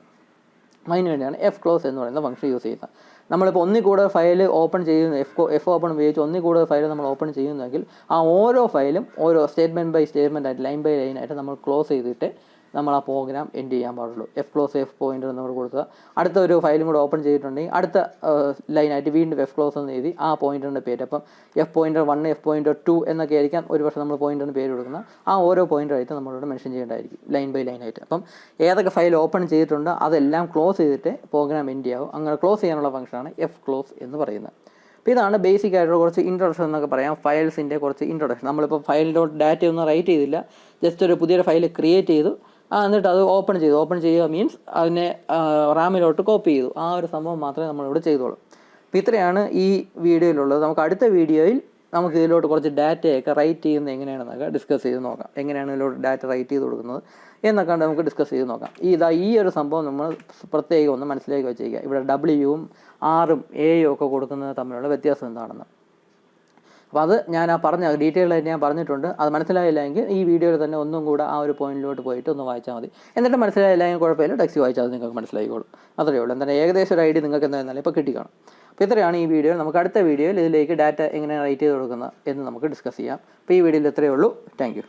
അതിന് വേണ്ടിയാണ് എഫ് ക്ലോസ് എന്ന് പറയുന്ന ഫംഗ്ഷൻ യൂസ് ചെയ്യുന്നത്. നമ്മളിപ്പോൾ ഒന്നിൽ കൂടുതൽ ഫയൽ ഓപ്പൺ ചെയ്യുന്നു, എഫ് ഓപ്പൺ ഉപയോഗിച്ച് ഒന്നിൽ കൂടുതൽ ഫയൽ നമ്മൾ ഓപ്പൺ ചെയ്യുന്നെങ്കിൽ ആ ഓരോ ഫയലും ഓരോ സ്റ്റേറ്റ്മെൻറ്റ് ബൈ സ്റ്റേറ്റ്മെൻറ്റ് ആയിട്ട്, ലൈൻ ബൈ ലൈൻ ആയിട്ട് നമ്മൾ ക്ലോസ് ചെയ്തിട്ട് നമ്മൾ ആ പ്രോഗ്രാം എൻഡ് ചെയ്യാൻ പാടുള്ളൂ. എഫ് ക്ലോസ് എഫ് പോയിൻ്റർ നമ്മൾ കൊടുക്കുക. അടുത്ത ഒരു ഫയലും കൂടെ ഓപ്പൺ ചെയ്തിട്ടുണ്ടെങ്കിൽ അടുത്ത ലൈനായിട്ട് വീണ്ടും എഫ് ക്ലോസ് എന്ന് എഴുതി ആ പോയിൻ്ററിൻ്റെ പേര്, അപ്പം എഫ് പോയിൻ്റർ 1, എഫ് പോയിൻ്റർ 2 എന്നൊക്കെ ആയിരിക്കാം ഒരു പക്ഷേ നമ്മൾ പോയിൻ്ററിന് പേര് കൊടുക്കുന്നത്. ആ ഓരോ പോയിൻ്ററായിട്ട് നമ്മളിവിടെ മെൻഷൻ ചെയ്യേണ്ടതായിരിക്കും, ലൈൻ ബൈ ലൈൻ ആയിട്ട്. അപ്പം ഏതൊക്കെ ഫയൽ ഓപ്പൺ ചെയ്തിട്ടുണ്ടോ അതെല്ലാം ക്ലോസ് ചെയ്തിട്ട് പ്രോഗ്രാം എൻഡ് ചെയ്യാവും. അങ്ങനെ ക്ലോസ് ചെയ്യാനുള്ള ഫംഗ്ഷനാണ് എഫ് ക്ലോസ് എന്ന് പറയുന്നത്. അപ്പോൾ ഇതാണ് ബേസിക് ആയിട്ടുള്ള കുറച്ച് ഇൻട്രൊഡക്ഷൻ എന്നൊക്കെ പറയാം, ഫയൽസിൻ്റെ കുറച്ച് ഇൻട്രൊഡക്ഷൻ. നമ്മളിപ്പോൾ ഫയലിലോട്ട് ഡാറ്റ ഒന്നും റൈറ്റ് ചെയ്തില്ല, ജസ്റ്റ് ഒരു പുതിയൊരു ഫയൽ ക്രിയേറ്റ് ചെയ്തു, എന്നിട്ട് അത് ഓപ്പൺ ചെയ്യുക മീൻസ് അതിനെ റാമിലോട്ട് കോപ്പി ചെയ്തു. ആ ഒരു സംഭവം മാത്രമേ നമ്മളിവിടെ ചെയ്തോളൂ. അപ്പോൾ ഇത്രയാണ് ഈ വീഡിയോയിലുള്ളത്. നമുക്ക് അടുത്ത വീഡിയോയിൽ നമുക്ക് ഇതിലോട്ട് കുറച്ച് ഡാറ്റയൊക്കെ റൈറ്റ് ചെയ്യുന്നത് എങ്ങനെയാണെന്നൊക്കെ ഡിസ്കസ് ചെയ്ത് നോക്കാം. എങ്ങനെയാണ് ഇതിലോട്ട് ഡാറ്റ റൈറ്റ് ചെയ്ത് കൊടുക്കുന്നത് എന്നൊക്കെ നമുക്ക് ഡിസ്കസ് ചെയ്ത് നോക്കാം. ഈ ഒരു സംഭവം നമ്മൾ പ്രത്യേകം ഒന്ന് മനസ്സിലേക്ക് വെച്ചേക്കുക. ഇവിടെ ഡബ്ല്യുവും ആറും എയും ഒക്കെ കൊടുക്കുന്നത് തമ്മിലുള്ള വ്യത്യാസം എന്താണെന്ന്. അപ്പോൾ അത് ഞാൻ ഡീറ്റെയിലായിട്ട് ഞാൻ പറഞ്ഞിട്ടുണ്ട്. അത് മനസ്സിലായില്ലെങ്കിൽ ഈ വീഡിയോയിൽ തന്നെ ഒന്നും കൂടെ ആ ഒരു പോയിന്റിലോട്ട് പോയിട്ട് ഒന്ന് വായിച്ചാൽ മതി. എന്നിട്ട് മനസ്സിലായില്ലെങ്കിൽ കുഴപ്പമില്ല, ടെക്സ്റ്റ് വായിച്ചാൽ അത് നിങ്ങൾക്ക് മനസ്സിലായിക്കോളും. അത്രയേ ഉള്ളൂ. എന്തായാലും ഏകദേശം ഒരു ഐഡിയ നിങ്ങൾക്ക് എന്തായിരുന്നാലും ഇപ്പോൾ കിട്ടിക്കാണും. അപ്പോൾ ഇത്രയാണ് ഈ വീഡിയോ. നമുക്ക് അടുത്ത വീഡിയോയിൽ ഇതിലേക്ക് ഡാറ്റ എങ്ങനെ റൈറ്റ് ചെയ്ത് കൊടുക്കുന്നത് എന്ന് നമുക്ക് ഡിസ്കസ് ചെയ്യാം. അപ്പോൾ ഈ വീഡിയോയിൽ ഇത്രയേ ഉള്ളൂ. Thank you.